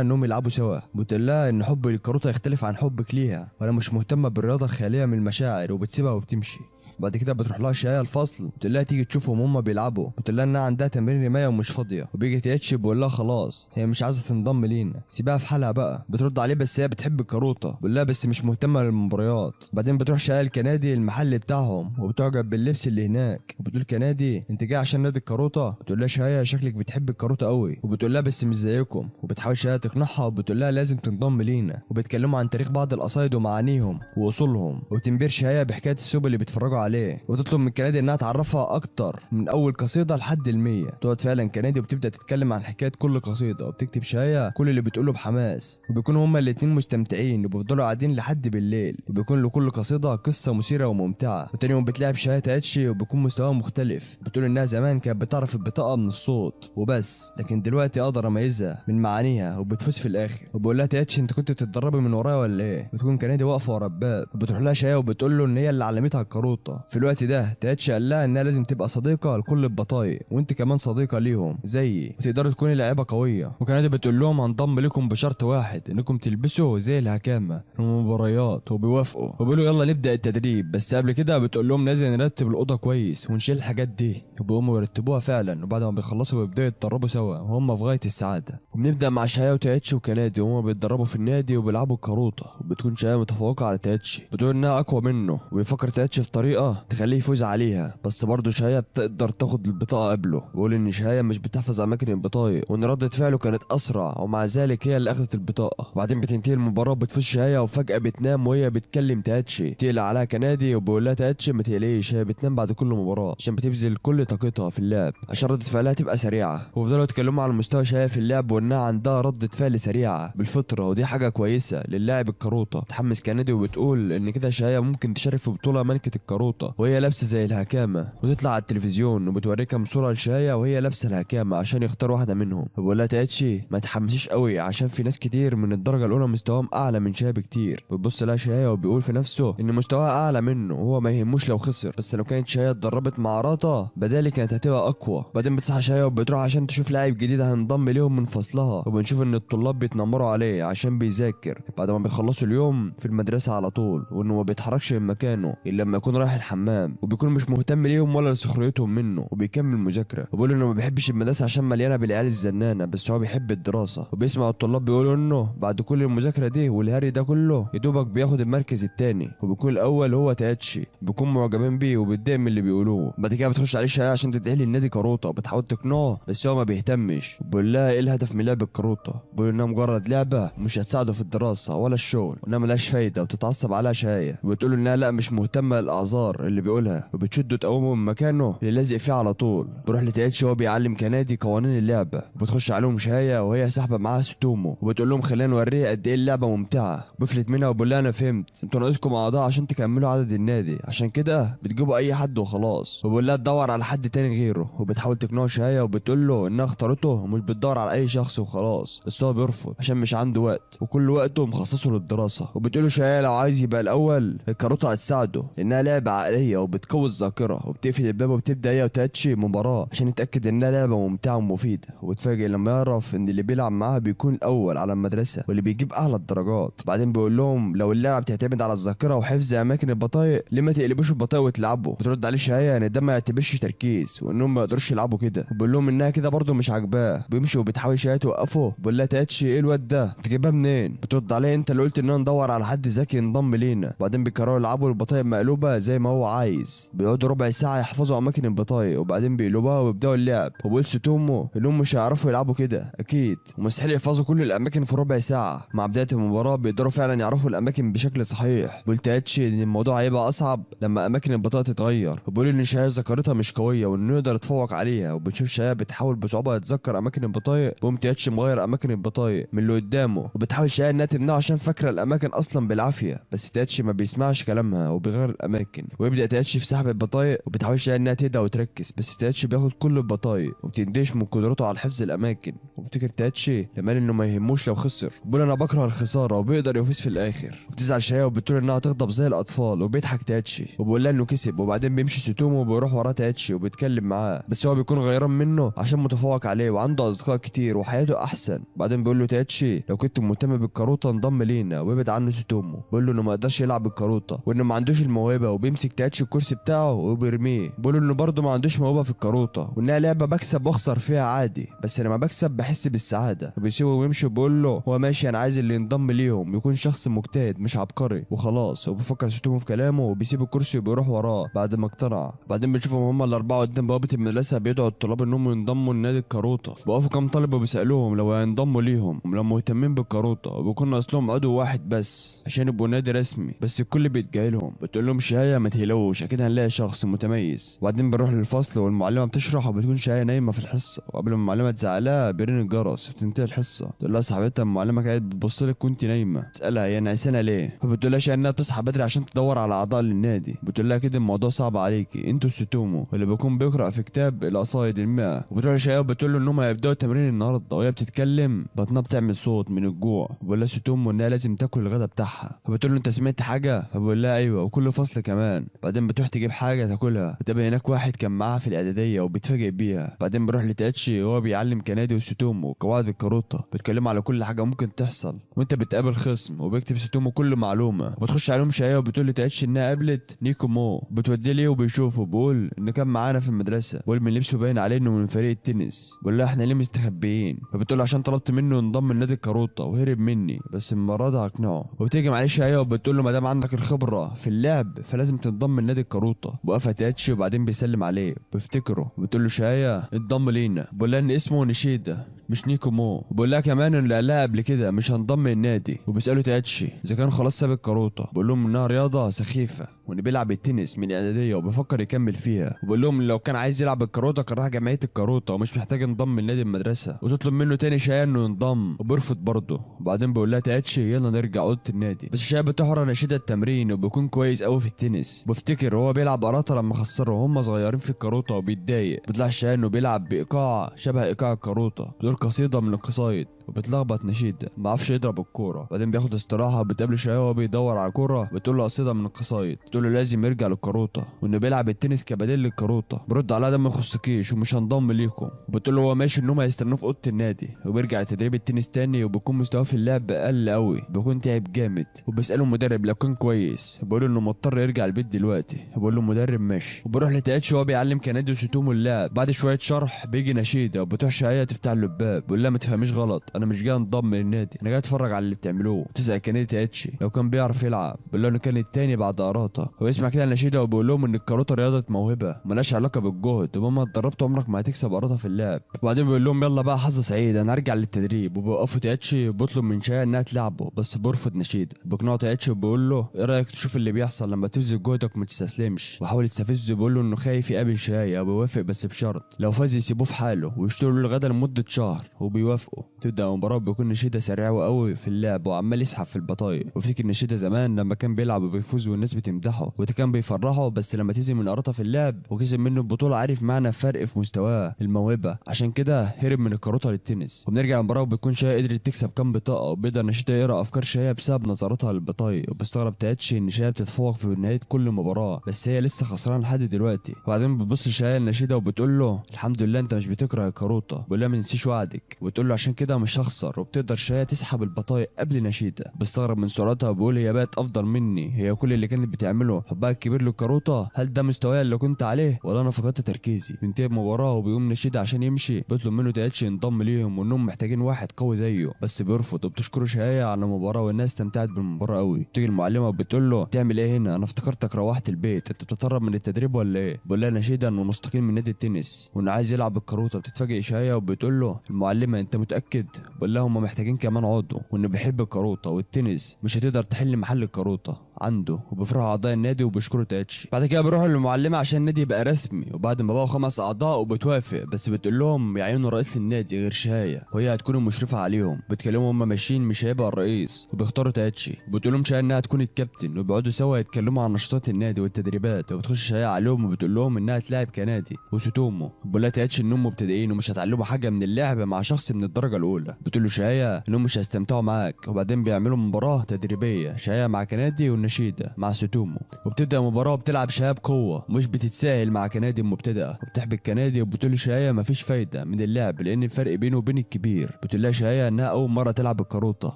انهم يلعبوا سوا. بتقول لها ان حبي للكاروته يختلف عن حبك ليها وانا مش مهتمه بالرياضه الخاليه من المشاعر وبتسيبها وبتمشي. بعد كده بتروح لها شهيه الفصل بتقول لها تيجي تشوفهم هما بيلعبوا. بتقول لها انها عندها تمرين رمايه ومش فاضيه. وبيجي تاتشي بيقول لها خلاص هي مش عايزه تنضم لينا سيبها في حالها بقى. بترد عليه بس هي بتحب الكاروته. بيقول لها بس مش مهتمه للمباريات. بعدين بتروح شهيه الكنادي المحل بتاعهم وبتعجب باللبس اللي هناك وبتقول كنادي انت جاي عشان نادي الكاروته؟ بتقول لها شهيه شكلك بتحب الكاروته قوي. وبتقول لها بس مش زيكم. وبتحاول شهيه تقنعها وبتقول لها لازم تنضم لينا. وبيتكلموا عن تاريخ بعض القصايد ومعانيهم واصولهم. وبتنبهر شهيه بحكايه السوب اللي بيتفرجوا عليه وتطلب من كنادي انها تعرفها اكتر من اول قصيده لحد ال100. تقعد فعلا كنادي وبتبدا تتكلم عن حكايه كل قصيده وبتكتب شهيه كل اللي بتقوله بحماس. وبيكونوا هما الاتنين مستمتعين وبيفضلوا قاعدين لحد بالليل. وبيكون لكل قصيده قصه مثيره وممتعه. وتاني يوم بتلعب شهيه تاتشي وبيكون مستواها مختلف. بتقول انها زمان كانت بتعرف البطاقه من الصوت وبس لكن دلوقتي اقدر اميزها من معانيها وبتفوز في الاخر. وبقول لها تاتشي انت كنت بتتدربي من ورايا ولا ايه؟ بتكون كنادي واقفه ورا الباب. وبتروح لها شهيه وبتقول له ان هي اللي علمتها الكاروته. في الوقت ده تاتشي قال لها انها لازم تبقى صديقه لكل البطايق وانت كمان صديقه ليهم زيي وتقدروا تكوني لاعيبه قويه. وكانت بتقول لهم هنضم لكم بشرط واحد انكم تلبسوا زي الهكامه في المباريات. وبيوافقوا وبيقولوا يلا نبدا التدريب، بس قبل كده بتقول لهم لازم نرتب الاوضه كويس ونشيل الحاجات دي. وبيقوموا يرتبوها فعلا وبعد ما بيخلصوا بيبداوا يتدربوا سوا وهم في غايه السعاده. وبنبدا مع شهيه وتاتشي وكنادي وهم بيتدربوا في النادي وبيلعبوا الكاروته. وبتكون شهيه متفوقه على تاتشي بتقول انها اقوى منه ويفكر تاتشي في طريقه تخليه يفوز عليها، بس برضه شهيه بتقدر تاخد البطاقه قبله. بيقول ان شهيه مش بتحفظ اماكن البطايق وان ردة فعله كانت اسرع ومع ذلك هي اللي اخذت البطاقه. وبعدين بتنتهي المباراه وبتفوز شهيه وفجاه بتنام وهي بتكلم تاتشي. تقلق عليها كنادي وبيقول لها تاتشي ما تقلقيش هي بتنام بعد كل مباراه عشان بتبذل كل طاقتها في اللعب عشان ردة فعلها تبقى سريعه. وفضلوا يتكلموا على مستوى شهيه في اللعب وانها عندها ردة فعل سريعه بالفطره ودي حاجه كويسه للاعب الكاروته. تحمس كنادي وبتقول ان كده شهيه ممكن تشارك في بطوله ملكه الكاروته وهي لابسه زي الهكامه وتطلع على التلفزيون وبتوريك كام صوره لشهيه وهي لابسه الهكامه عشان يختار واحده منهم. وبقول لها تاتشي ما تحمسيش قوي عشان في ناس كتير من الدرجه الاولى مستواهم اعلى من شهيه بكتير. بتبص لها شهيه وبيقول في نفسه ان مستواها اعلى منه وهو ما يهموش لو خسر، بس لو كانت شهيه اتدربت مع راتا بدالي كانت هتبقى اقوى. بعدين بتصحى شهيه وبتروح عشان تشوف لاعب جديد هينضم ليهم من فصلها. وبنشوف ان الطلاب بيتنمروا عليه عشان بيذاكر بعد ما بيخلصوا اليوم في المدرسه على طول وانه ما بيتحركش من مكانه الا لما يكون رايح الحمام. وبيكون مش مهتم ليهم ولا لسخريتهم منه وبيكمل مذاكره. وبيقول انه ما بيحبش المدرسه عشان مليانه بالعيال الزنانه بس هو بيحب الدراسه. وبيسمع الطلاب بيقولوا انه بعد كل المذاكره دي والهري ده كله يدوبك بياخد المركز الثاني وبيكون الاول هو تاتشي. بيكون معجبين بيه وبيتضايق من اللي بيقولوه. بعد كده بتخش عليه شهيه عشان تدعي للنادي كاروته وبتحاول تقنعه بس هو ما بيهتمش. بيقول لها ايه الهدف من لعب الكاروته؟ بيقول انها مجرد لعبه مش هتساعده في الدراسه ولا الشغل وانها ملهاش فايده وبتتعصب عليها شهيه. وبتقول انها لا مش مهتمه للاعذار اللي بيقولها وبتشده تقومه من مكانه اللي لازق فيه على طول. بروح لتاتشي وهو بيعلم كنادي قوانين اللعبه وبتخش عليهم شهيه وهي ساحبه معاها ستومو وبتقول لهم خلينا نوريه قد ايه اللعبه ممتعه. بفلت منها وبقول لها انا فهمت انتوا ناقصكم اعضاء عشان تكملوا عدد النادي عشان كده بتجيبوا اي حد وخلاص. وبقول لها تدور على حد تاني غيره وبتحاول تقنعه شهيه وبتقول له انها اختارته ومش بتدور على اي شخص وخلاص، بس هو بيرفض عشان مش عنده وقت وكل وقته مخصصه للدراسه. وبتقول له شهيه لو عايز يبقى الاول الكاروته هتساعده لانها لعبه العقليه وبتقوي الذاكره، وبتقفل الباب وبتبدا هي وتاتشي مباراه عشان يتاكد انها لعبه ممتعه ومفيده. وبتفاجئ لما يعرف ان اللي بيلعب معاها بيكون الاول على المدرسه واللي بيجيب اعلى الدرجات. بعدين بيقول لهم لو اللعبه بتعتمد على الذاكره وحفظ اماكن البطايق ليه ما تقلبوش البطايق وتلعبوا؟ بترد عليه شهيه ان ده ما يعتبرش تركيز وانهم ما يقدروش يلعبوا كده، وبيقول لهم انها كده برضه مش عاجباه. بيمشي وبتحاول شهيه توقفه. بيقول لها تاتشي ايه الواد ده انت جايبها منين؟ بترد عليه انت اللي قلت اننا ندور على حد ذكي ينضم لينا. بعدين بيقرروا يلعبوا البطايق مقلوبه زي ما هو عايز. بيقعدوا ربع ساعه يحفظوا اماكن البطايق وبعدين بيقلبوها ويبداوا اللعب. وبيقول ستومو انهم مش هيعرفوا يلعبوا كده اكيد، ومستحيل يحفظوا كل الاماكن في ربع ساعه. مع بدايه المباراه بيقدروا فعلا يعرفوا الاماكن بشكل صحيح. بيقول تاتشي ان الموضوع هيبقى اصعب لما اماكن البطايق تتغير، وبيقول ان شهيه ذاكرتها مش قويه وانه يقدر يتفوق عليها. وبنشوف شهيه بتحاول بصعوبه تتذكر اماكن البطايق، بيقوم تاتشي مغير اماكن البطايق من اللي قدامه، وبتحاول شهيه انها تمنعه عشان فاكره الاماكن اصلا بالعافيه. بس تاتشي ما بيسمعش كلامها وبيغير الاماكن، ويبدا تاتشي في سحب البطايق وبتحاول شهيه انها تهدى وتركز. بس تاتشي بياخد كل البطايق وبتندهش من قدرته على حفظ الاماكن. وبتفتكر تاتشي كمان انه ما يهموش لو خسر، بيقول انا بكره الخساره وبيقدر يفوز في الاخر. وبتزعل شهيه وبتقول انها تغضب زي الاطفال، وبيضحك تاتشي وبيقول لها انه كسب. وبعدين بيمشي سوتومو وبيروح وراه تاتشي وبيتكلم معاه، بس هو بيكون غيران منه عشان متفوق عليه وعنده اصدقاء كتير وحياته احسن. بعدين بيقول له تاتشي لو كنت مهتم بالكاروتا انضم لينا، ويبعد عنه سوتومو. بيقول له انه ما يقدرش يلعب بالكاروتا وانه ما عندوش الموهبه، وبيمسك تاتشي الكرسي بتاعه وبيرميه. بيقول له انه برضه ما عندوش موهبه في الكاروتا وانها لعبه بكسب واخسر فيها عادي، بس لما بكسب بحس بالسعاده. وبيسيبه ويمشي وبيقول له هو ماشي انا عايز اللي ينضم ليهم يكون شخص مجتهد مش عبقري وخلاص. وبيفكر سوتومو في كلامه وبيسيب الكرسي وبيروح وراه بعد ما اقتنع. بعدين بنشوفهم هما الاربعه قدام بوابه المدرسه بيدعوا الطلاب انهم ينضموا لنادي الكاروتا. بيقفوا كام طالب وبيسالوهم لو هينضموا ليهم لو مهتمين بالكاروتا، وبيكون ناقص لهم عضو واحد بس عشان يبقوا نادي رسمي. بس الكل بيتجاهلهم لهم. بتقول لهم شهيه ما تهلوش اكيد هنلاقي شخص متميز. وبعدين بنروح للفصل والمعلمه بتشرح وبتكون شهيه نايمه في الحصه، وقبل ما المعلمه تزعلها بيرن الجرس وتنتهي الحصه. تقول لها صاحبتها المعلمه كانت بتبص لك كنت نايمه، تسالها هي نعسانه ليه؟ فبتقول لها شهيه انها بتصحى بدري عشان تدور على اعضاء للنادي. بتقول لها كده الموضوع صعب عليكي انتوا الستومو اللي بيكون بيقرا في كتاب القصايد ال100. وبتروح لشهيه وبتقول له انهم هيبداوا التمرين النهارده، وهي بتتكلم بطنها بتعمل صوت من الجوع. بقول لها ستومو انها لازم تاكل الغدا بتاعها. فبتقول له انت سمعت حاجه؟ فبقول لها ايوه وكل فصل كمان. بعدين بتروح تجيب حاجه تاكلها، بتقابل هناك واحد كان معاها في الاعداديه وبتفاجئ بيها. بعدين بروح لتاتشي وهو بيعلم كنادي وستومو قواعد الكاروتا، بيتكلموا على كل حاجه ممكن تحصل وانت بتقابل خصم، وبيكتب ستومو كل معلومه. وبتخش عليهم شايه وبتقول لتاتشي انها قابلت نيكومو، بتوديه ليه وبيشوفه. بيقول انه كان معانا في المدرسه، بيقول من لبسه باين عليه انه من فريق التنس. بقول لها احنا ليه مستخبيين؟ فبتقول عشان طلبت منه ينضم لنادي الكاروتا وهرب مني، بس المره دي هقنعه. وبتيجي معلش شهيه وبتقول له ما دام عندك الخبره في اللعب فلازم تنضم لنادي الكاروتا. وقفت تاتشي وبعدين بيسلم عليه بيفتكره، وبتقول له شهيه اتضم لينا. بقول لها ان اسمه نشيدا مش نيكومو. وبقول لها كمان ان اللي قالها قبل كده مش هنضم النادي. وبيسالوا تاتشي اذا كان خلاص ساب الكاروتا، بقول لهم انها رياضه سخيفه وان بيلعب التنس من الاعداديه وبيفكر يكمل فيها. وبقول لهم لو كان عايز يلعب الكاروتا كان راح جمعيه الكاروتا ومش محتاج ينضم لنادي المدرسه. وتطلب منه تاني شايه انه ينضم وبيرفض برضه. وبعدين بقول لها تاتشي يلا نرجع اوضه النادي. بس شايه بتحرى نشيده التمرين وبيكون كويس قوي في التنس. بفتكر هو بيلعب قراطه لما خسروا وهم صغيرين في الكاروتا وبيتضايق. بيطلع شايه انه بيلعب بايقاع شبه ايقاع الكاروتا، بتقول قصيده من القصايد وبتلخبط نشيد ما عرفش يضرب الكوره. بعدين بياخد استراحه وبتقابل شويه وهو بيدور على الكوره، بتقول له قصيده من القصايد بتقول له لازم يرجع للكاروتا وانه بيلعب التنس كبديل للكاروتا. برد عليها ده ما يخصكيش ومش هنضم ليكم. بتقول له هو ماشي ان هم هيستنوه في اوضه النادي، وبيرجع لتدريب التنس تاني وبيكون مستواه في اللعب اقل قوي، بيكون تعب جامد. وبيساله المدرب لو كان كويس، بيقول له انه مضطر يرجع البيت دلوقتي. بيقول له المدرب ماشي. وبيروح لتاتشي وهو بيعلم كنادي وستومو اللعب. بعد شويه شرح بيجي نشيده وبتروح شهيه تفتح له الباب. بيقول لها ما تفهميش غلط، انا مش جاي انضم للنادي، انا جاي اتفرج على اللي بتعملوه. تسال كنادي تاتشي لو كان بيعرف يلعب، بيقول له انه كان التاني بعد قراطه. ويسمع كده نشيده وبيقول لهم ان الكاروتا رياضه موهبه ملهاش علاقه بالجهد، ومهما اتدربت عمرك ما هتكسب قراطه في اللعب. وبعدين بيقول لهم يلا بقى حظ سعيد انا هرجع للتدريب. وبيوقفوا تاتشي وبيطلب من شايه انها تلعبه بس بيرفض نشيده. بيقنعه تاتشي وبيقول له ايه رايك تشوف اللي بيحصل لما تبذل جهدك وما تستسلمش. وحاول يستفزه بيقول له انه خايف يقابل شايه، وبيوافق بس بشرط لو فاز يسيبوه في حاله ويشتروا له الغدا لمده شهر، وبيوافقوا. تبدا المباراه بيكون نشيده سريع وقوي في اللعب وعمال يسحب في البطايق. وافتكر نشيده زمان لما كان بيلعب وبيفوز والناس بتمدحه وده كان بيفرحه، بس لما تزي من قرطه في اللعب وكسب منه البطوله عارف معنى فرق في مستواه الموهبه، عشان كده هرب من الكاروته للتنس. وبنرجع المباراه وبيكون شاي قدرت تكسب كام بطاقه وبيقدر نشيده يقرا افكار شاي بسبب نظراتها للبطايق. وبيستغرب تاتشي ان شاي بتتفوق في نهايه كل مباراه بس هي لسه خسرانه لحد دلوقتي. وبعدين بتبص شاي لنشيده وبتقول له الحمد لله انت مش بتكره الكاروته، بيقول لها ما تنسيش وعدك، وبتقول له عشان كده مش هخسر. وبتقدر شاي تسحب البطايق قبل نشيده. بيستغرب من سرعتها وبيقول هي بقت افضل مني، هي كل اللي كانت بتعمله حبها الكبير للكاروته، هل ده مستواي اللي كنت عليه ولا انا فقدت تركيزي؟ بينتهي المباراه وبيقوم نشيده عشان يمشي، بيطلب منه تاتشي ينضم ليهم وانهم محتاجين واحد قوي زيه بس بيرفض. وبتشكره شاي على المباراه والناس استمتعت بالمباراه قوي. تيجي المعلمه وبتقول له تعمل ايه هنا؟ انا افتكرتك روحت البيت، انت بتتهرب من التدريب ولا ايه؟ بيقول لها نشيده انه مستقيل من نادي التنس وانه عايز يلعب الكاروته. بتتفاجئ شاي وبتقول له المعلمه انت متاكد؟ بيقول لها هم محتاجين كمان عضو وانه بيحب الكاروته والتنس مش هتقدر تحل محل الكاروته عنده. وبيفرحوا اعضاء النادي وبيشكروا تاتشي. بعد كده بيروحوا للمعلمه عشان النادي يبقى رسمي، وبعد ما بقوا 5 اعضاء وبتوافق بس بتقول لهم يعينوا رئيس للنادي غير شايه وهي هتكون المشرفه عليهم. بتكلموا هم ماشيين مش هيبقى الرئيس وبيختاروا تاتشي. بتقول لهم شايه انها تكون الكابتن وبيقعدوا سوا يتكلموا عن نشاطات النادي والتدريبات. وبتخش شايه عليهم وبتقول لهم انها تلاعب كنادي وسوتومو. بيقول لها تاتشي انهم مبتدئين ومش هتعلموا حاجه من اللعب مع شخص من الدرجه الاولى. بتقول له شايه انهم مش هيستمتعوا معاك. وبعدين بيعملوا مباراه تدريبيه شايه مع كنادي والنشيده مع سوتومو. وبتبدا المباراه وبتلعب شايه بقوه مش بتتساهل مع كنادي مبتدئه وبتحبك كنادي. وبتقول لشايه مفيش فايده من اللعب لان الفرق بينه وبين الكبير. بتقول لها شايه انها اول مره تلعب الكاروته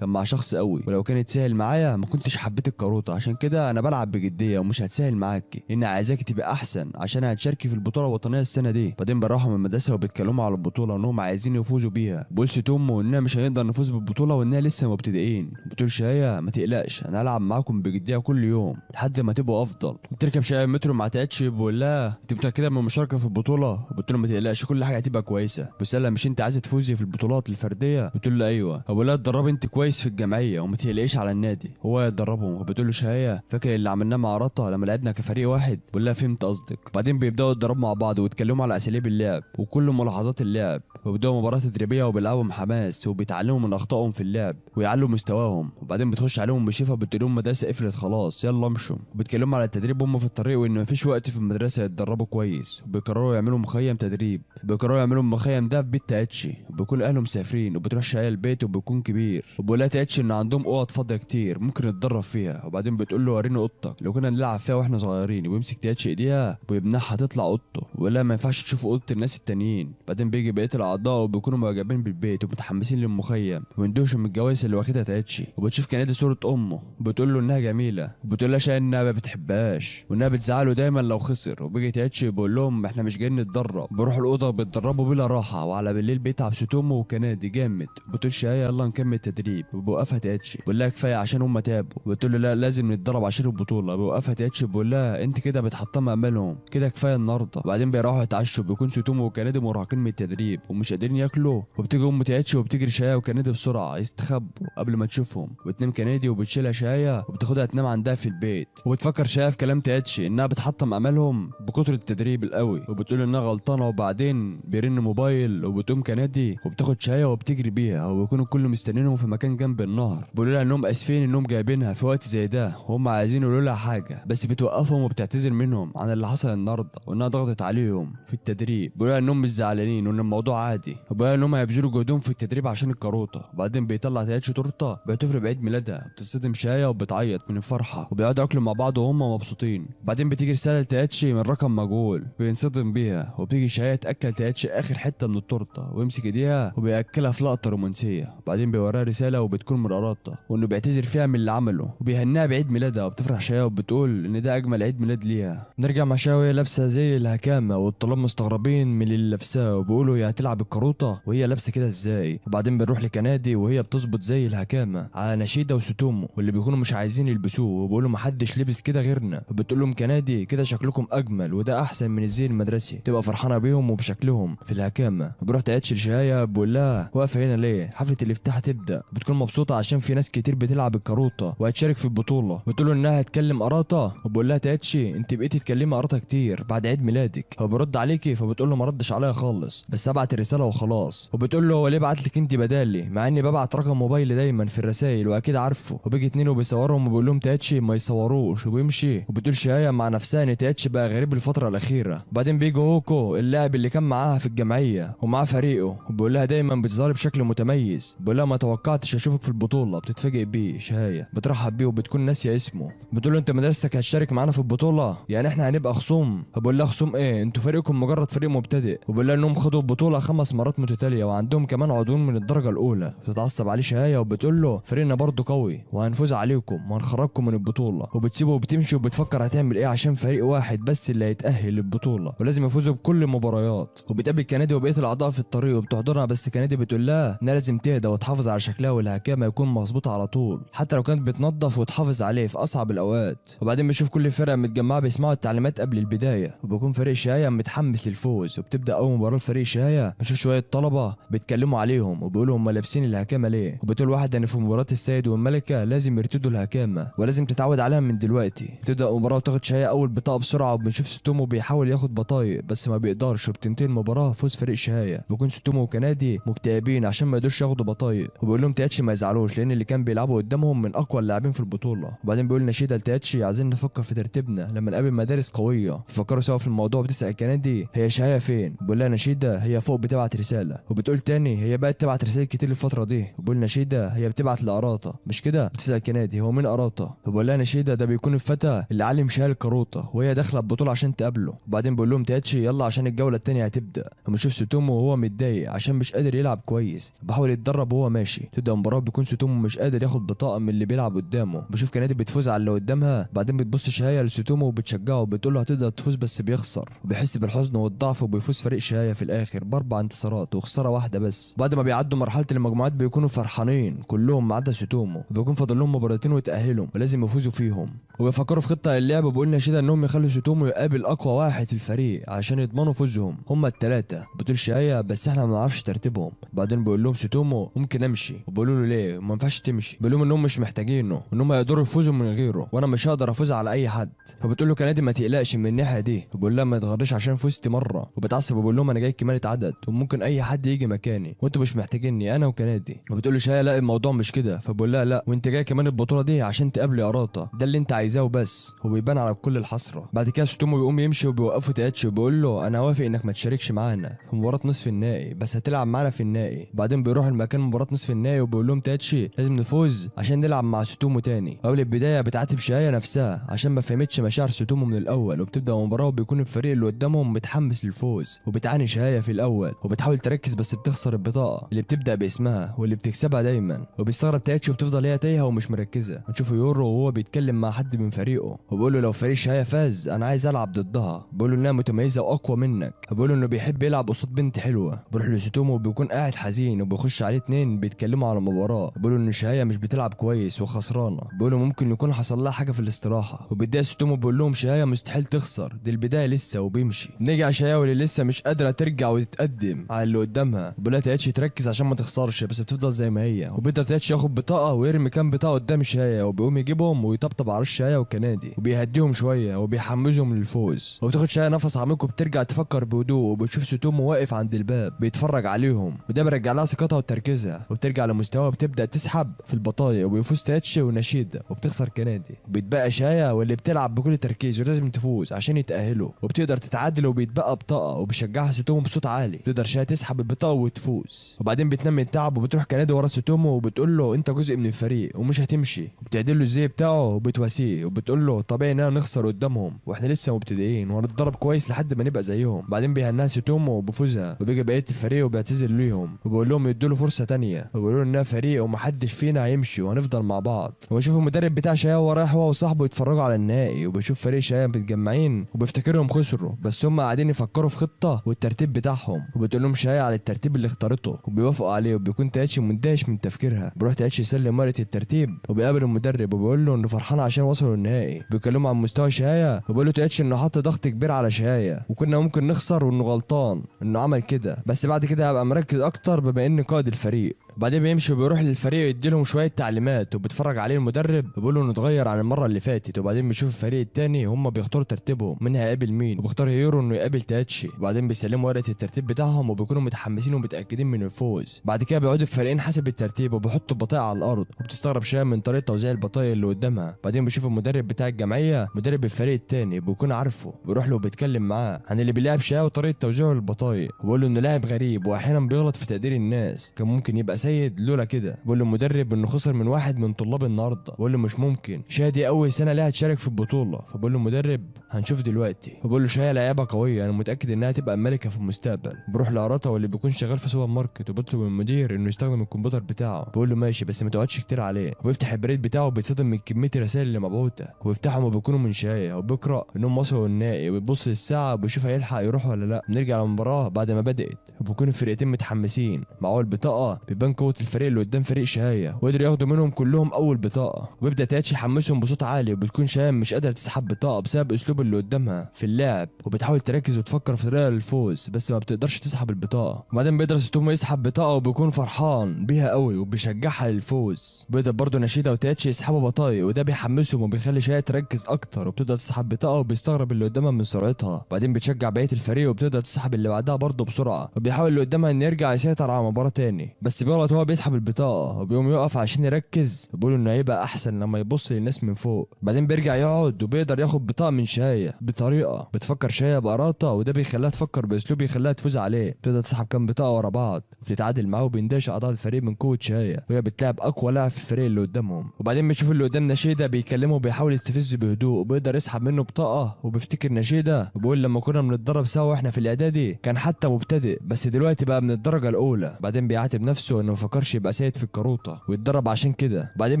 كان مع شخص قوي ولو كانت سهل معايا ما كنتش حبيت الكاروته، عشان كده انا بلعب بجديه ومش هتسهل معاكي لان عايزاكي تبقى احسن عشان هتشاركي في البطوله الوطنيه السنه دي. بعدين بيروحوا من المدرسه وبيتكلموا على البطوله انهم عايزين يفوزوا بيها. بيقول سوتومو اننا مش هنقدر نفوز بالبطوله واننا لسه مبتدئين. بتقول شايه ما تقلقش انا هلعب معاكم بجديه كل يوم لحد ما تبقوا افضل. بتركب شايه مترو مع تاتشي بيقول لها انت متاكده من المشاركه في البطوله؟ بتقول له ما تقلقش كل حاجه هتبقى كويسه. بيسالها مش انت عايزه تفوزي في البطولات الفرديه؟ بتقول له ايوه. بيقول لها اتدربي انت كويس في الجمعيه وما تقلقيش على النادي هو يدربهم. وبتقول له شايه فاكر اللي عملناه مع رطه لما لعبنا كفريق واحد؟ بيقول لها فهمت قصدك. بعدين بيبداوا يتدربوا مع بعض ويتكلموا على اساليب اللعب وكل ملاحظات اللعب. وبيبداوا مباراه تدريبيه وبيلعبوا حماس وبيتعلموا من اخطائهم في اللعب ويعلوا مستواهم. وبعدين بتخش عليهم بشفا بتقول لهم المدرسه قفلت خلاص يلا امشوا. وبيتكلموا على التدريب هم في الطريق وان مفيش وقت في المدرسه يتدربوا كويس. وبيقرروا يعملوا مخيم تدريب. بيقرروا يعملوا المخيم ده في بيت تاتشي وبيكون اهله مسافرين. وبتروح شايه البيت وبيكون كبير وبيقول لها تاتشي ان عندهم اوض فاضيه كتير ممكن نتدرب فيها. وبعدين بتقول له وريني اوضتك لو كنا نلعب فيها واحنا صغيرين. وبيمسك تاتشي ايديها ويمنعها تطلع اوضته ويقول لها ما ينفعش تشوفوا اوضه الناس التانيين. بعدين بيجي بقيه الاعضاء وبيكونوا معجبين بالبيت ومتحمسين للمخيم ويندهشوا من الجوائز اللي واخدها تاتشي. وبتشوف كنادي صوره امه وبتقول له انها جميله. وبتقول لها شايه انها ما بتحبهاش وانها بتزعله دايما لو خسر. وبيجي تاتشي بيقول لهم احنا مش جايين نتدرب. بيروحوا الاوضه بيتدربوا بلا راحه وعلى بالليل بيتعب سوتومو وكنادي جامد. بتقول شايه يلا نكمل تدريب. وبوقفها تاتشي بيقول لها كفايه عشان هم تعبوا. بتقول له لا لازم نتدرب عشان البطوله. بوقفها تاتشي بيقول لها انت كده بتحطم امالهم كده كفايه النهارده. وبعدين بيروحوا يتعشوا بيكون سوتومو وكنادي مرهقين من التدريب ومش قادرين ياكلوا. وبتيجي ام تاتشي وبتجري شايه وكنادي بسرعه يستخبوا قبل ما تشوفهم. وتنام كنادي وبتشيلها شايه وبتاخدها تنام عندها في البيت. وبتفكر شايه في كلام تاتشي انها بتحطم امالهم بكتر التدريب القوي وبتقول انها غلطانه. وبعدين بيرن موبايل وبتقوم كنادي وبتاخد شايه وبتجري بيها وبيكونوا كله مستنينهم في مكان جنب النهر. بيقولوا لها انهم اسفين انهم جايبينها في وقت زي ده وهم عايزين يقولوا لها حاجه بس بتوقفهم وبتعتذر منهم عن اللي حصل النهارده وانها ضغطت عليهم في التدريب. بيقولوا لها انهم مش زعلانين وان الموضوع عادي. وبيقولوا لها انهم هيبذلوا جهدهم في التدريب عشان الكاروته. وبعدين بيطلع تاتشي تورته بيحتفلوا بعيد ميلادها وبتصدم شايه وبتعيط من الفرحه وبيقعدوا ياكلوا مع بعض وهم مبسوطين. بعدين بتيجي رساله لتاتشي من رقم مجهول بينصدم بيها. وبتيجي شايه تاكل تاتشي اخر حته من التورته ويمسك ايديها وبياكلها في لقطه رومانسيه. بعدين بيوريها رساله وبتكون من قراطه وانه بيعتذر فيها من اللي عمله وبيهنيها بعيد ميلادها. وبتفرح شايه وبتقول ان ده اجمل عيد ميلاد ليها. نرجع مع شايه وهي لابسه زي الهكامه والطلاب مستغربين من اللي لابساه وبيقولوا هي هتلعب الكاروته وهي لابسه كده ازاي. وبعدين بنروح لكنادي وهي بتظبط زي الهكامه على نشيده وسوتومو واللي بيكونوا مش عايزين يلبسوه وبيقولوا محدش لبس كده غيرنا. وبتقول لهم كنادي كده شكلكم اجمل وده احسن من الزي المدرسي. تبقى فرحانه بيهم وبشكلهم في الهكامه. بروح تاتشي لشايه بقول لها واقفه هنا ليه؟ حفله الافتتاح تبدا. بتكون مبسوطه عشان في ناس كتير بتلعب الكاروته وهتشارك في البطوله. بتقول له انها هتكلم قراطه وبقول لها تاتشي انت بقيتي تكلمي قراطه كتير بعد عيد ميلادك. هو بيرد عليكي فبتقول له ما ردش عليا خالص بس ابعت الرساله وخلاص. وبتقول له هو ليه ابعت لك انت بدالي، مع اني ببعت رقم موبايلي دايما في الرسائل واكيد عارفه. وبيجي اتنين وبيصورهم وبيقول لهم تاتشي ما يصوروش وبيمشي. وبتقول شهايه مع نفسها ان تاتشي بقى غريب الفتره الاخيره. وبعدين بيجي هوكو اللاعب اللي كان معاها في الجمعيه ومعاه فريقه، وبيقول لها دايما بتظهري بشكل متميز. بيقول لها ما توقعتش اشوفك في البطوله. بتتفاجئ بيه شهايه، بترحب بيه وبتكون ناسيه اسمه. بتقول له انت مدرستك هتشارك معانا في البطوله؟ يعني احنا هنبقى خصوم؟ بيقول لها خصوم ايه، انتوا فريقكم مجرد فريق مبتدئ. وبيقول لها انهم خدوا البطوله 5 مرات متتاليه وعندهم كمان عضوين من الدرجه الاولى. بتتعصب عليه شهايه وبتقول له فريقنا برضه قوي وهنفوز عليكم وهنخرجكم من البطوله. وبتسيبه وبتمشي وبتفكر هتعمل ايه عشان فريق واحد بس اللي هيتاهل للبطوله ولازم يفوزوا بكل المباريات. وبتقابل كندي وبقيه الاعضاء في الطريق وبتحضرها، بس كندي بتقول لها انها لازم تهدى وتحافظ على شكلها والهكامه يكون مظبوط على طول، حتى لو كانت بتنظف وتحافظ عليه في اصعب الاوقات. وبعدين بنشوف كل فرقه متجمعه بيسمعوا التعليمات قبل البدايه، وبيكون فريق شهايه متحمس للفوز. وبتبدا اول مباراه لفريق شهايه، بنشوف شويه طلبه بيتكلموا عليهم وبيقولوا هم لابسين الهكامه ليه. وبتقول واحده ان في مباراه السيد والملكه لازم يرتدوا الهكامه ولازم تتعود عليها من دلوقتي. بتبدا المباراه وتاخد شهايه اول بطاقه بسرعه، وبنشوف ستومو بيحاول ياخد بطايق بس ما بيقدرش، وبتنتهي المباراه فوز فريق شهايه. بيكون ستومو وكنادي مكتئبين عشان ما يقدرش ياخدوا بطايق، وبيقول لهم تاتشي ما يزعلوش لان اللي كان بيلعبوا قدامهم من اقوى اللاعبين في البطوله. وبعدين بيقول نشيده لتاتشي عايزين نفكر في ترتيبنا لما نقابل مدارس قويه. بيفكروا سوا في الموضوع. بتسال كنادي هي شهايه فين؟ بيقول لها نشيده هي فوق بتبعت رساله. وبتقول تاني هي بقت تبعت رسائل كتير الفتره دي. بيقول نشيده هي بتبعت لاراتا مش كده؟ بتسال كنادي هو مين اراتا؟ بيقول لها نشيده ده بيكون الفتى اللي علم شهايه الكاروتا وهي داخله البطوله عشان تقابله. وبعدين بيقول لهم تاتشي يلا عشان الجوله الثانيه هتبدا. وبنشوف سوتومو وهو متضايق عشان مش قادر يلعب كويس، بحاول يتدرب وهو ماشي. تبدا المباراه بيكون سوتومو مش قادر ياخد بطاقه من اللي بيلعب قدامه. بشوف كنادي بتفوز على اللي قدامها. بعدين بتبص شهايه لسوتومو وبتشجعه وبتقول له هتقدر تفوز بس بيخسر. وبيحس بالحزن والضعف وبيفوز فريق شهايه في الاخر ب4 انتصارات وخساره واحده بس. بعد ما بيعدوا مرحله المجموعات بيكونوا فرحانين كلهم ما عدا سوتومو، وبيكون فاضل لهم مباراتين ويتاهلوا ولازم يفوزوا فيهم. وبيفكروا في خطه اللعب وبيقول نشيده انهم يخلوا سوتومو يقابل اقوى واحد في الفريق عشان يضمنوا فوزهم. هم الثلاثه. بتقول شهايه بس احنا ما بنعرفش ترتيبهم. بعدين بيقول لهم سوتومو ممكن امشي. وبيقولوا له ليه؟ ما ينفعش تمشي. بيقول لهم انهم مش محتاجينه وانهم يقدروا يفوزوا من غيره وانا مش هقدر افوز على اي حد. فبتقول له كنادي ما تقلقش من الناحيه دي. وبيقول لها ما تغرش عشان فزت مره. وبتعصب وبقول لهم انا جاي كمالة عدد وممكن اي حد يجي مكاني وانتوا مش محتاجيني انا وكنادي. وبتقول له شهايه لا الموضوع مش كده. فبقول لها لا وانت جاي كمان البطوله دي عشان تقابلي اراتا ده اللي انت عايزاه وبس. وبيبان على كل الحسره. بعد كده سوتومو بيقوم يمشي وبيوقفوا تاتشي وبيقول له انا وافق انك ما تشاركش معانا في مباراه نصف النهائي بس هتلعب معانا في النهائي. بعدين بيروح المكان مباراه نصف النهائي وبيقول لهم تاتشي لازم نفوز عشان نلعب مع سوتومو تاني. اول البدايه بتعاتب شهايه نفسها عشان ما فهمتش مشاعر سوتومو من الاول. وبتبدا المباراه وبيكون الفريق اللي قدامهم متحمس للفوز. وبتعاني شهايه في الاول وبتحاول تركز بس بتخسر البطاقه اللي بتبدا باسمها واللي بتكسبها دايما. وبيستغرب تاتشي وبتفضل هي تايهه ومش مركزه. ونشوف يورو وهو بيتكلم مع حد من فريقه وبيقول له لو فريق شهايه فاز انا عايز العب ضدها. بيقول له انها متميزه واقوى منك. بيقول له انه بيحب يلعب قصاد بنت حلوه. بيروح لسوتومو وبيكون قاعد حزين وبيخش عليه اتنين بيتكلموا على المباراه. بيقولوا ان شهايه مش بتلعب كويس وخسرانه. بيقولوا ممكن يكون حصل لها حاجه في الاستراحه. وبيتضايق سوتومو بيقول لهم شهايه مستحيل تخسر دي البدايه لسه. وبيمشي. بنيجي على شهايه واللي لسه مش قادره ترجع وتتقدم على اللي قدامها. بيقول لها تاتشي تركز عشان ما تخسرش بس بتفضل زي ما هي. وبيقدر تاتشي ياخد بطاقه ويرمي كام بطاقه قدام شهايه وبيقوم يجيبهم ويطبطب على شهايه وكنادي وبيهديهم شويه وبيحمسهم للفوز. وبتاخد شهايه نفس عميق وبترجع تفكر بهدوء وبتشوف سوتومو واقف عند الباب بيتفرج عليهم وده بيرجع لها ثقتها وتركيزها وبترجع لمستواها وبتبدا تسحب في البطايق. وبيفوز تاتشي ونشيده وبتخسر كنادي. وبيتبقى شهايه واللي بتلعب بكل تركيز ولازم تفوز عشان يتاهلوا. وبتقدر تتعادل وبيتبقى بطاقه وبيشجعها سوتومو بصوت عالي. تقدر شهايه تسحب البطاقه وتفوز. وبعدين بتنام من التعب وبتروح كنادي ورا سوتومو وبتقول له انت جزء من الفريق ومش هتمشي. وبتعدل له الزي بتاعه وبتواسيه وبتقول له طبيعي اننا نخسر قدامهم واحنا لسه مبتدئين وهنتدرب كويس لحد ما نبقى زيهم. بعدين بيهنها سوتومو وبفوزها وبيجي بقيه الفريق وبيعتذر ليهم وبيقول لهم يدوا له فرصه تانيه وبيقولوا له انها فريق ومحدش فينا هيمشي وهنفضل مع بعض. وبشوف المدرب بتاع شايا ورايح هو وصاحبه يتفرجوا على النهائي. وبشوف فريق شايا متجمعين وبيفتكرهم خسروا بس هم قاعدين يفكروا في خطه والترتيب بتاعهم. وبتقول لهم شايا على الترتيب اللي اختارته وبيوافقوا عليه. وبيكون تاتشي مندهش من تفكيرها. بيروح تاتشي يسلم ورقه الترتيب وبيقابل المدرب وبيقول له انه فرحان عشان وصلوا النهائي. بيكلموا عن مستوى شايا وبيقول له تاتشي انه حط ضغط كبير على شايا وكنا ممكن نخسر وانه غلطان انه عمل كده بس بعد كده هبقى مركز اكتر بما اني قائد الفريق. وبعدين بيمشي وبيروح للفريق يديلهم شويه تعليمات، وبيتفرج عليه المدرب بيقول له انه اتغير عن المره اللي فاتت. وبعدين بيشوف الفريق التاني هم بيختاروا ترتيبهم مين هيقابل مين، وبيختار هيرو انه يقابل تاتشي. وبعدين بيسلموا ورقه الترتيب بتاعهم وبيكونوا متحمسين ومتاكدين من الفوز. بعد كده بيقعدوا الفريقين حسب الترتيب وبيحطوا البطايق على الارض، وبتستغرب شويه من طريقه توزيع البطايق اللي قدامها. بعدين بيشوف المدرب بتاع الجمعيه مدرب الفريق التاني بيكون عارفه، بيروح له وبيتكلم معاه عن اللي بيلعب شقه وطريقه توزيعه للبطايق، وبيقول له انه لاعب غريب واحيانا بيغلط في تقدير الناس، كان ممكن يبقى سيد لولا كده. بيقول له المدرب انه خسر من واحد من طلاب النهارده، بيقول له مش ممكن، شادي اول سنه لها تشارك في البطوله. فبقول له المدرب هنشوف دلوقتي. وبقول له شايه لعيبه قويه انا متاكد انها تبقى ملكه في المستقبل. بروح لاراتا واللي بيكون شغال في سوبر ماركت وبيطلب من المدير انه يستخدم الكمبيوتر بتاعه، بيقول له ماشي بس ما تقعدش كتير عليه. وبيفتح البريد بتاعه وبيتصدم من كميه الرسائل اللي مبعوثه، وبيفتحهم وبيكونوا من شايه، وبيقرا انهم وصلوا النهائي، وبيبص للساعه وبيشوف هيلحق يروح ولا لا. بنرجع للمباراه بعد ما بدات، وبيكون الفرقتين متحمسين. مع اول بطاقه بيبان قوه الفريق اللي قدام فريق شايه، وقدروا ياخدوا منهم كلهم اول بطاقه. وبيبدا تاتشي يحمسهم بصوت عالي، وبتكون شايه مش قادره تسحب بطاقه بسبب اسلوب اللي قدامها في اللعب، وبتحاول تركز وتفكر في طريقه للفوز بس ما بتقدرش تسحب البطاقه. وبعدين بيقدر سوتومو يسحب بطاقه وبيكون فرحان بيها قوي وبيشجعها للفوز. بيقدر برضه نشيدا وتاتشي يسحبوا بطايق، وده بيحمسهم وبيخلي شايه تركز اكتر، وبتقدر تسحب بطاقه وبيستغرب اللي قدامها من سرعتها. بعدين بتشجع بقيه الفريق وبتقدر تسحب اللي بعدها برضه بسرعه، وبيحاول اللي قدامها ان يرجع يسيطر على المباراه تاني، بس بيغلط وهو بيسحب البطاقه وبيقوم يقف عشان يركز، وبيقول انه هيبقى احسن لما يبص للناس من فوق. بعدين بيرجع يقعد وبيقدر ياخد بطاقه من شايه بطريقه بتفكر شايه باراتا، وده بيخليها تفكر باسلوب يخليها تفوز عليه. بتقدر تسحب كام بطاقه ورا بعض وبتتعادل معاه، وبيندهش اعضاء الفريق من قوه شايه، وهي بتلعب اقوى لاعب في الفريق اللي قدامهم. وبعدين بيشوف اللي قدام نشيدا بيكلمه وبيحاول يستفزه بهدوء، وبيقدر يسحب منه بطاقه، وبيفتكر نشيدا وبيقول لما كنا بنتدرب سوا واحنا في الاعدادي كان حتى مبتدئ بس دلوقتي بقى من الدرجه الاولى. بعدين بيعاتب نفسه انه ما فكرش يبقى سيد في الكاروتا ويتدرب عشان كده. بعدين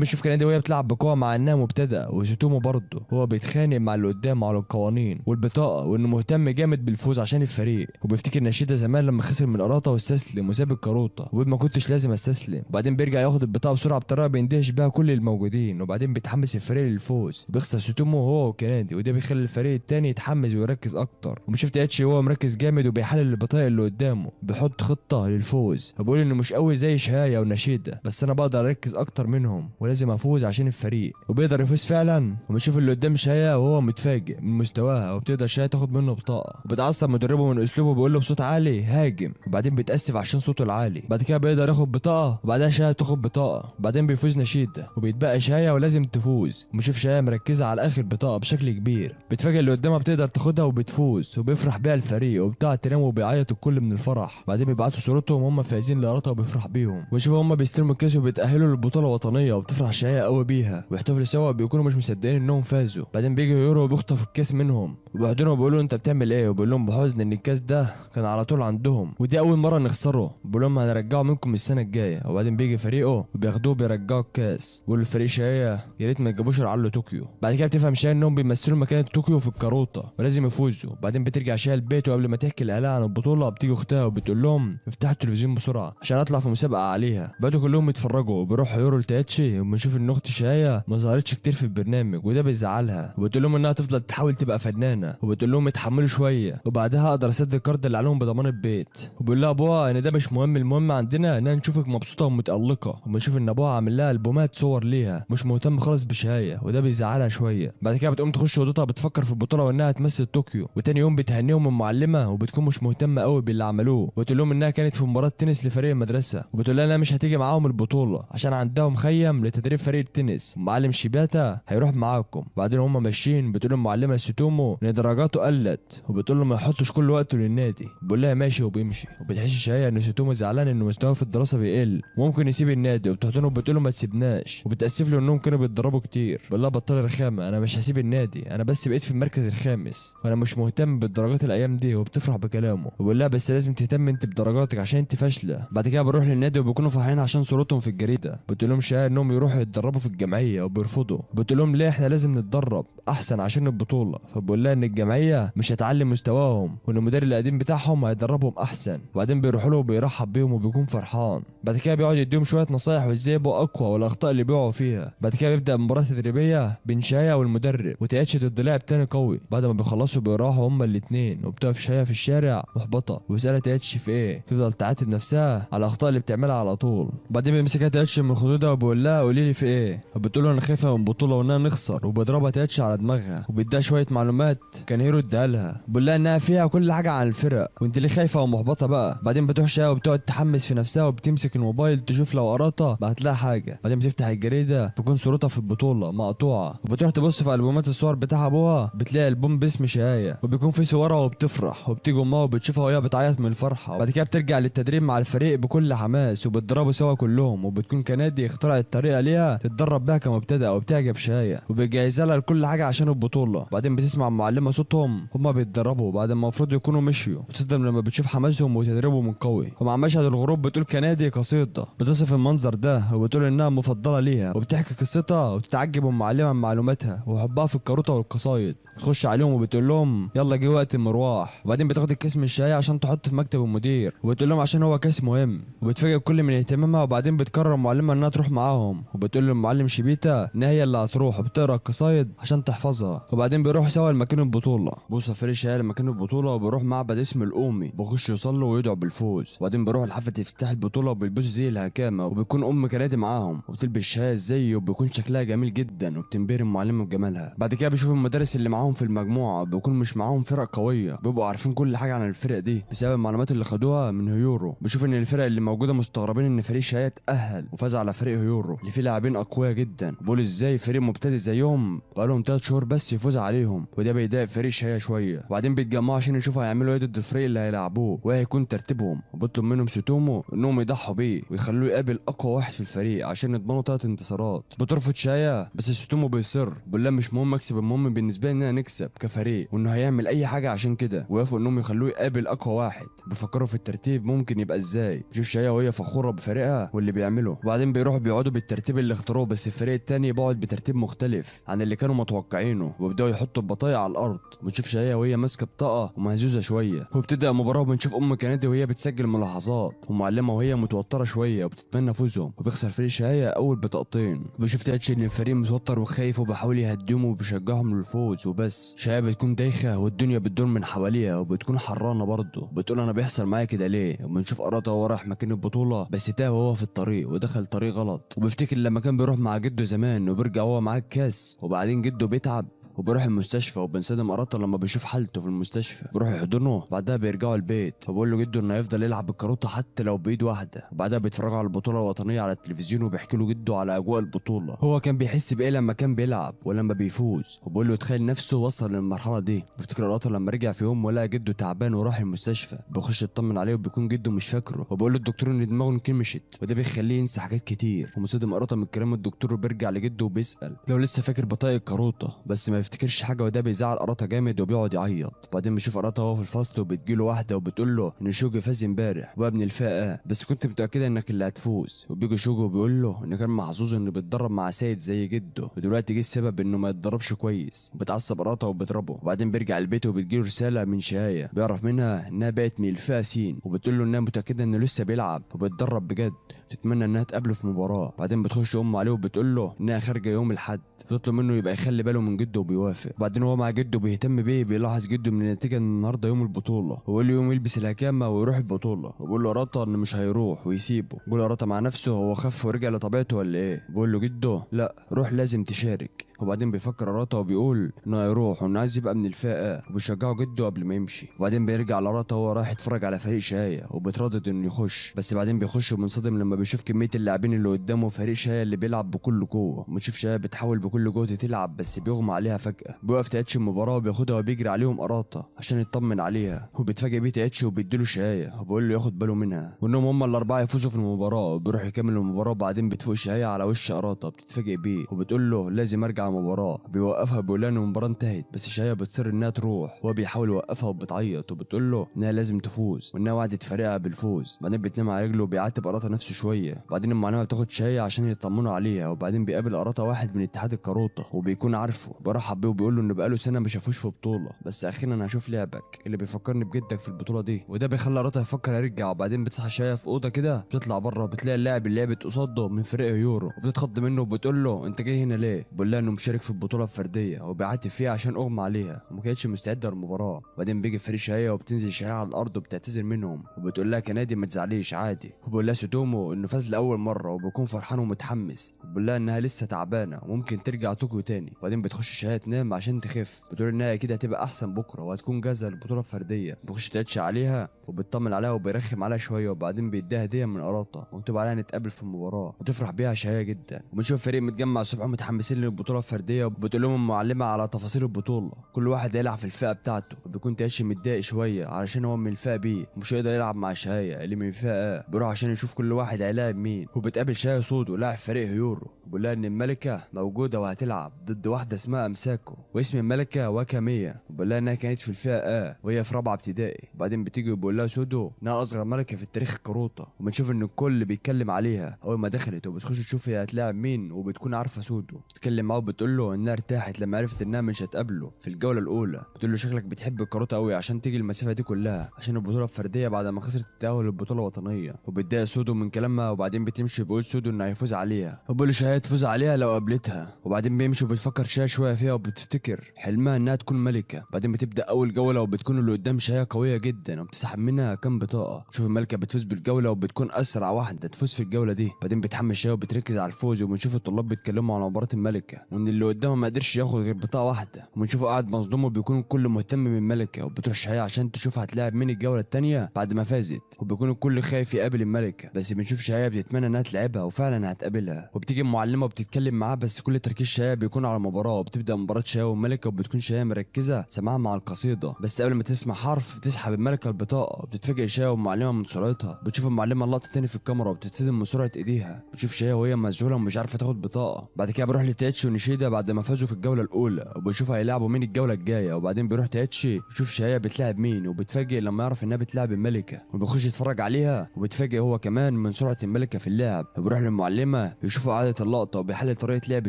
بيشوف كنادي وهي بتلعب بقوه مع انها مبتدئه، وسوتومو برضه هو بيتخانق مع اللي قدام على القوانين والبطاقه، وانه مهتم جامد بالفوز عشان الفريق. وبيفتكر نشيدا زمان لما خسر من اراتا واستسلم وساب الكاروتا، وبيقول ما كنتش لازم استسلم. وبعدين بيرجع ياخد البطاقه بسرعه بطريقه بيندهش بيها كل الموجودين، وبعدين بيتحمس الفريق للفوز. بيخسر سوتومو هو وكنادي، وده بيخلي الفريق التاني يتحمس ويركز اكتر. وبيشوف تاتشي هو مركز جامد وبيحلل البطاقه اللي قدامه، بيحط خطه للفوز، وبيقول انه مش قوي زي شهايه ونشيدا بس انا بقدر اركز اكتر منهم ولازم افوز عشان الفريق. وبيقدر يفوز فعلا. وبيشوف اللي قدام شهايه وهو متفاجئ من مستواها، وبتقدر شهايه تاخد منه بطاقه، وبتعصب مدربه من اسلوبه بيقول له بصوت عالي هاجم، وبعدين بيتاسف عشان صوته العالي. بعد كده بيقدر ياخد بطاقه، وبعدها شهايه تاخد بطاقه، وبعدين بيفوز نشيدا وبيتبقى شهايه ولازم تفوز. وبيشوف شهايه مركزه على اخر بطاقه بشكل كبير، بتفاجئ اللي قدامها بتقدر تاخدها وبتفوز، وبيفرح بيها الفريق وبتاع تنام وبيعيط الكل من الفرح. بعدين بيبعتوا صورتهم وهم فايزين لارتا وبيفرح بيهم، ويشوفوا هم بيستلموا الكاس وبيتاهلوا للبطوله الوطنيه، وبتفرح شهيه قوي بيها ويحتفلوا سوا بيكونوا مش مصدقين انهم فازوا. بعدين بيجي يورو وبيخطف الكاس منهم، وبيحضنوا وبيقولوا انت بتعمل ايه، وبيقول لهم بحزن ان الكاس ده كان على طول عندهم ودي اول مره نخسره، بيقول لهم هنرجعه منكم السنه الجايه. وبعدين بيجي فريقه وبياخدوه بيرجعوا الكاس، بيقول الفريق شهيه يا ريت ما يجيبوش رعله طوكيو. بعد كده بتفهم شهيه انهم بيمثلوا مكانه طوكيو في الكاروتا ولازم يفوزوا. بعدين بترجع شهيه البيت، وقبل ما تحكي لاهلها عن البطوله بتيجي اختها وبتقول لهم افتحوا التلفزيون بسرعه عشان اطلع في مسابقه عليها. بعد كلهم يتفرجوا، وبيروح يورو لتاتشي وبنشوف ان اخت شهيه ما ظهرتش كتير في البرنامج وده بيزعلها، وبتقول لهم انها تفضل تحاول تبقى فنانه، وبتقول لهم اتحملوا شويه وبعدها اقدر اسدد الكارد اللي عليهم بضمان البيت. وبيقول لها ابوها ان ده مش مهم، المهم عندنا اننا نشوفك مبسوطه ومتالقه، وبنشوف ان ابوها عامل لها البومات صور ليها مش مهتم خالص بشهيه وده بيزعلها شويه. بعد كده بتقوم تخش اوضتها بتفكر في البطوله وانها تمثل طوكيو، وتاني يوم بتهنيهم المعلمه وبتكون مش مهتمه قوي باللي عملوه، وتقول لهم انها كانت في مباراه تنس لفريق المدرسه، وبتقول لها انها مش هتيجي معاهم البطوله عشان عندهم مخيم لتدريب فريق التنس، معلم شيباتا هيروح معاكم. بعدين هم ماشيين بتقول المعلمه سوتومو ان درجاته قلت، وبتقول له ما يحطش كل وقته للنادي، بيقول لها ماشي وبيمشي. وبتحس شهيه ان سوتومو زعلان ان مستواه في الدراسه بيقل وممكن يسيب النادي، وبتحضنه وبتقول له ما تسيبناش، وبتاسف له انهم كانوا بيتدربوا كتير. بيقول لها بطل رخامه، انا مش هسيب النادي، انا بس بقيت في المركز الخامس وانا مش مهتم بالدرجات الايام دي، وبتفرح بكلامه. وبيقول لها بس لازم تهتم انت بدرجاتك عشان انت فاشله. بعد كده بنروح للنادي وبيكونوا فرحانين عشان صورتهم في الجريده، بتقول لهم شهيه انهم يروحوا يتدربوا في الجمعيه وبيرفضوا، بتقول لهم ليه احنا لازم نتدرب، احسن عشان البطوله، فبقول لها ان الجمعيه مش هتعلي مستواهم وان المدرب القديم بتاعهم هيدربهم احسن. وبعدين بيروحوا له وبيرحب بيهم وبيكون فرحان. بعد كده بيقعد يديهم شويه نصايح وازاي يبقوا اقوى والاخطاء اللي بيقعوا فيها. بعد كده بيبدا مباراه تدريبيه بين شايا والمدرب، وتياتشي ضد لاعب تاني قوي. بعد ما بيخلصوا بيروحوا هما الاثنين، وبتقف شايا في الشارع محبطه وبيسالها تياتشي في ايه، تفضل تعاتب نفسها على الاخطاء اللي بتعملها على طول. بعدين بيمسكها تياتشي من خدودها وبيقول لها قولي لي في ايه، وبتقول له انا خايفه من بطوله وانها نخسر، وبيضربها تياتشي على دماغها وبيديها شويه معلومات كان هيرو اداها لها، بيقول لها انها فيها كل حاجه عن الفرق وانت ليه خايفه ومحبطه بقى. بعدين بتروح شايا وبتقعد تحمس في نفسها وبتمسك الموبايل تشوف لو قراطه بعت لها حاجه. بعدين بتفتح الجريده بتكون صورتها في البطوله مقطوعه، وبتروح تبص في البومات الصور بتاع ابوها بتلاقي البوم باسم شايا وبيكون في صورها وبتفرح، وبتيجي امها وبتشوفها وهي بتعيط من الفرحه. بعد كده بترجع للتدريب مع الفريق بكل حماس وبتدربوا سوا كلهم، وبتكون كنادي اخترع الطريقه ليها تتدرب بيها كمبتدئ وبتعجب شايا وبيجهزها لها لكل حاجه عشان البطوله. بعدين بتسمع معلمه صوتهم هما بيتدربوا بعد ما المفروض يكونوا مشيوا، بتصدم لما بتشوف حماسهم وتدريبهم قوي. ومع مشهد الغروب بتقول كنادي قصيده بتصف المنظر ده وبتقول انها مفضله ليها، وبتحكي قصتها وبتتعجب المعلمه من معلوماتها وحبها في الكاروته والقصايد. بتخش عليهم وبتقول لهم يلا جه وقت المروح. وبعدين بتاخد الكيس من الشاي عشان تحط في مكتب المدير، وبتقول لهم عشان هو كيس مهم، وبتفاجئ الكل من اهتمامها. وبعدين بتقرر المعلمه انها تروح معاهم، وبتقول للمعلم شبيتا ان هي اللي هتروح وبتقرا القصايد عشان تحفظها. وبعدين بيروحوا سوا لمكان البطوله. بوصل فريق شاي لمكان البطوله وبيروح معبد اسم الامي، بيخش يصلوا ويدعوا بالفوز. وبعدين بيروحوا لحفله افتتاح البطوله وبيلبسوا زي الهكامه، وبيكون ام كنادي معاهم وبتلبس شاي زي وبيكون شكلها جميل جدا وبتنبهر المعلمه بجمالها. بعد كده بيشوف المدرس اللي معاهم في المجموعه بيكون مش معاهم فرق قويه، بيبقوا عارفين كل حاجه عن الفرق دي بسبب المعلومات اللي خدوها من هيورو. بيشوف ان الفرق اللي موجوده مستغربين ان فريق شاي اتاهل وفاز على فريق هيورو اللي فيه لاعبين اقوياء جدا، بيقول ازاي فريق مبتدئ زيهم بقالهم 3 شهور بس يفوز عليهم، وده بيضايق فريق شاي شويه. وبعدين بيتجمعوا عشان يشوفوا هيعملوا ايه ضد الفريق اللي هيلعبوه وهيكون ترتيبهم، وبيطلب منهم سوتومو انهم يضحوا بيه ويخلوه يقابل اقوى واحد في الفريق عشان يضمنوا 3 انتصارات. بترفض شايا بس سوتومو بيصر، بيقول لها مش مهم اكسب، المهم بالنسبه لي اننا نكسب كفريق وانه هيعمل اي حاجه عشان كده. ويوافقوا انهم يخلوه يقابل اقوى واحد. بيفكروا في الترتيب ممكن يبقى ازاي. بتشوف شايا وهي فخوره بفريقها واللي بيعمله. وبعدين بيروحوا بيقعدوا بالترتيب اللي اختاروه، بس الفريق التاني بيقعد بترتيب مختلف عن اللي كانوا متوقعينه، وبيبداوا يحطوا البطايق على الارض. بتشوف شايا وهي ماسكه بطاقه ومهزوزه شويه، وبتبدا المباراه وبنشوف ام كنادي وهي بتسجل ملاحظات، ومعلمه وهي متوتره شويه وبتتمنى فوزهم، وبيخسر فريق شايا اول بطاقتين. بيشوف تاتشي ان الفريق متوتر وخايف وبيحاول يهديهم وبيشجعهم للفوز وبس. شايا بتكون دايخه والدنيا بتدور من حواليها وبتكون حرانه برضه، بتقول انا بيحصل معايا كده ليه. وبنشوف اراتا وهو رايح مكان البطوله بس تاه وهو في الطريق ودخل طريق غلط، وبيفتكر لما كان بيروح مع جده زمان وبيرجع هو معاه الكاس. وبعدين جده بيتعب وبيروح المستشفى، وبنصدم اراتا لما بيشوف حالته في المستشفى بيروح يحضنه. بعدها بيرجعوا البيت وبيقول له جده انه هيفضل يلعب بالكاروته حتى لو بايد واحده. وبعدها بيتفرجوا على البطوله الوطنيه على التلفزيون وبيحكي له جده على اجواء البطوله، هو كان بيحس بايه لما كان بيلعب ولما بيفوز، وبيقول له يتخيل نفسه وصل للمرحله دي. بيفتكر اراتا لما رجع في يوم ولقى جده تعبان وراح المستشفى، بيخش يطمن عليه وبيكون جده مش فاكره، وبيقول له الدكتور ان دماغه انكمشت وده بيخليه ينسى حاجات كتير. ومصدم اراتا من كلام الدكتور وبيرجع لجده وبيسال لو لسه فاكر بطايق الكاروته، بس ما يفتكرش حاجه، وده بيزعل اراتا جامد وبيقعد يعيط. وبعدين بيشوف اراتا وهو في الفصل وبتجيله واحده وبتقول له ان شوجي فاز امبارح وابن الفئه، بس كنت متاكده انك اللي هتفوز. وبيجي شوجي وبيقول له ان كان محظوظ انه بيتدرب مع سيد زي جده، ودلوقتي جه السبب انه ما يتدربش كويس. بتعصب اراتا وبتضربه. وبعدين بيرجع البيت وبتجيله رساله من شايا بيعرف منها انها بقت من الفئه سين، وبتقول له انها متاكده انه لسه بيلعب وبيتدرب بجد، تتمنى انها تقابله في مباراه. بعدين بتخش امه عليه وبتقول له انها خارجه يوم الاحد، بتطلب منه يبقى يخلي باله من جده وبيوافق. وبعدين هو مع جده بيهتم بيه، بيلاحظ جده من النتيجه ان النهارده يوم البطوله، ويقول له يوم يلبس الهكامه ويروح البطوله. وبيقول له اراتا انه مش هيروح ويسيبه. بيقول له اراتا مع نفسه هو خف ورجع لطبيعته ولا ايه. بيقول له جده لا روح لازم تشارك. وبعدين بيفكر اراتا وبيقول انه هيروح وانه عايز يبقى من الفئه، وبيشجعه جده قبل ما يمشي. وبعدين بيرجع لاراتا وهو رايح يتفرج على فريق شايا وبيتردد انه يخش، بس بعدين بيخش وبينصدم لما بيشوف كميه اللاعبين اللي قدامه فريق شايا اللي بيلعب بكل قوه. بنشوف شايا بتحاول بكل جهد تلعب بس بيغمى عليها فجاه. بيوقف تاتشي المباراه وبياخدها وبيجري عليهم اراتا عشان يطمن عليها، وبيتفاجئ بيه تاتشي وبيديله شايا وبيقول له ياخد باله منها وانهم هم الاربعه يفوزوا في المباراه. وبيروح يكمل المباراه. وبعدين بتفوق شايا على وش اراتا بتتفاجئ بيه وبتقول له لازم ارجع مباراه، بيوقفها بيقول لها ان المباراه انتهت، بس شهية بتصر انها تروح، هو بيحاول يوقفها وبتعيط وبتقول له انها لازم تفوز وانها وعدت فريقها بالفوز. بعدين بتنام على رجله وبيعاتب قراطه نفسه شويه. بعدين المعلمه بتاخد شهية عشان يطمنوا عليها، وبعدين بيقابل قراطه واحد من اتحاد الكاروطه وبيكون عارفه، برحب بيه وبيقول له انه بقاله سنه ما شافوش في بطوله، بس اخيرا هشوف لعبك اللي بيفكرني بجدك في البطوله دي. وده بيخلي قراطه يفكر يرجع. وبعدين بتصحى شهية في اوضه كده، بتطلع بره وبتلاقي اللاعب اللي لعبت قصاده من فريق يورو، وبتتخض منه وبتقول له انت جاي هنا ليه؟ بيقول لها انه مشارك في البطوله الفرديه وبيعاتب فيها عشان اغمى عليها وما كانتش مستعده للمباراه. بعدين بيجي فريق شهية وبتنزل شهية على الارض وبتعتذر منهم وبتقول لها كنادي ما تزعليش عادي. وبيقول لها سوتومو انه فاز لاول مره وبيكون فرحان ومتحمس، وبيقول لها انها لسه تعبانه وممكن ترجع طوكيو تاني. بعدين بتخش شهية تنام عشان تخف، بتقول انها اكيد هتبقى احسن بكره وهتكون جاهزه للبطوله الفرديه. بيخش تاتش عليها وبيطمن عليها وبيرخم عليها شويه، وبعدين بيديها هديه من قراطه ومكتوب عليها نتقابل في المباراه، وتفرح بيها شهية جدا. وبنشوف فريق متجمع الصبح متحمسين للبطوله الفرديه، وبتقول لهم المعلمه على تفاصيل البطوله، كل واحد هيلعب في الفئه بتاعته. وبيكون تاتش متضايق شويه علشان هو من الفئه بي ومش هيقدر يلعب مع شهية اللي من الفئه A. بيروح عشان يشوف كل واحد هيلاعب مين، وبتقابل شهية صودو لاعب فريق هيورو، بيقول لها ان الملكه موجوده وهتلعب ضد واحده اسمها امساكو، واسم الملكه واكامية، وبيقول لها انها كانت في الفئه A وهي في رابعه ابتدائي. بعدين بتيجي وبيقول لها سودو انها اصغر ملكه في التاريخ الكاروطه، وبنشوف ان الكل بيتكلم عليها اول ما دخلت، وبتخش تشوف هي هتلاعب مين، وبتكون عارفه سودو. بتتكلم معاه وبتقول له انها ارتاحت لما عرفت انها مش هتقابله في الجوله الاولى. بتقول له شكلك بتحب الكاروطه قوي عشان تيجي المسافه دي كلها عشان البطوله الفرديه بعد ما خسرت التاهل للبطوله الوطنيه. وبتضايق سودو من كلامها، وبعدين بتمشي بيقول سودو انه هيفوز عليها، وبيقول له شهية تفوز عليها لو قابلتها. وبعدين بيمشي وبتفكر شويه فيها وبتفتكر حلمها انها تكون ملكه. بعدين بتبدا اول جوله وبتكون اللي قدام شهية قويه جدا وبتسحب منها كام بطاقه. تشوف الملكه بتفوز بالجوله وبتكون اسرع واحده تفوز في الجوله دي. بعدين بتحمس شهية وبتركز على الفوز، وبنشوف الطلاب بيتكلموا على مباراه الملكه وان اللي قدامها ما قدرش ياخد غير بطاقه واحده، وبنشوفه قاعد مصدوم وبيكون الكل مهتم بالملكه. وبتروح شهية عشان تشوف هتلاعب مين الجوله الثانيه بعد ما فازت، وبيكون الكل خايف يقابل الملكه، بس بنشوف شهية بتتمنى انها تلعبها وفعلا هتقابلها. وبتيجي المعلمه وبتتكلم معاه، بس كل تركيز شهية بيكون على المباراه. وبتبدا مباراه شهية والملكه، وبتكون شهية مركزه سماعها مع القصيده، بس قبل ما تسمع حرف بتسحب الملكه البطاقه. وبتتفاجئ شهية والمعلمه من سرعتها. بتشوف المعلمه اللقطه تاني في الكاميرا وبتتصدم من سرعه ايديها. بتشوف شهية وهي مذهوله ومش عارفه تاخد بطاقه. بعد كده بيروح لتاتشي ونيشيدا بعد ما فازوا في الجوله الاولى، وبيشوف هيلعبوا مين الجوله الجايه. وبعدين بيروح تاتشي يشوف شهية بتلعب مين، وبتفاجئ لما يعرف انها بتلعب الملكه، وبيخش يتفرج عليها وبتفاجئ هو كمان من سرعه الملكه في اللعب. وبيروح للمعلمه يشوفوا اعاده اللقطه وبيحلل طريقه لعب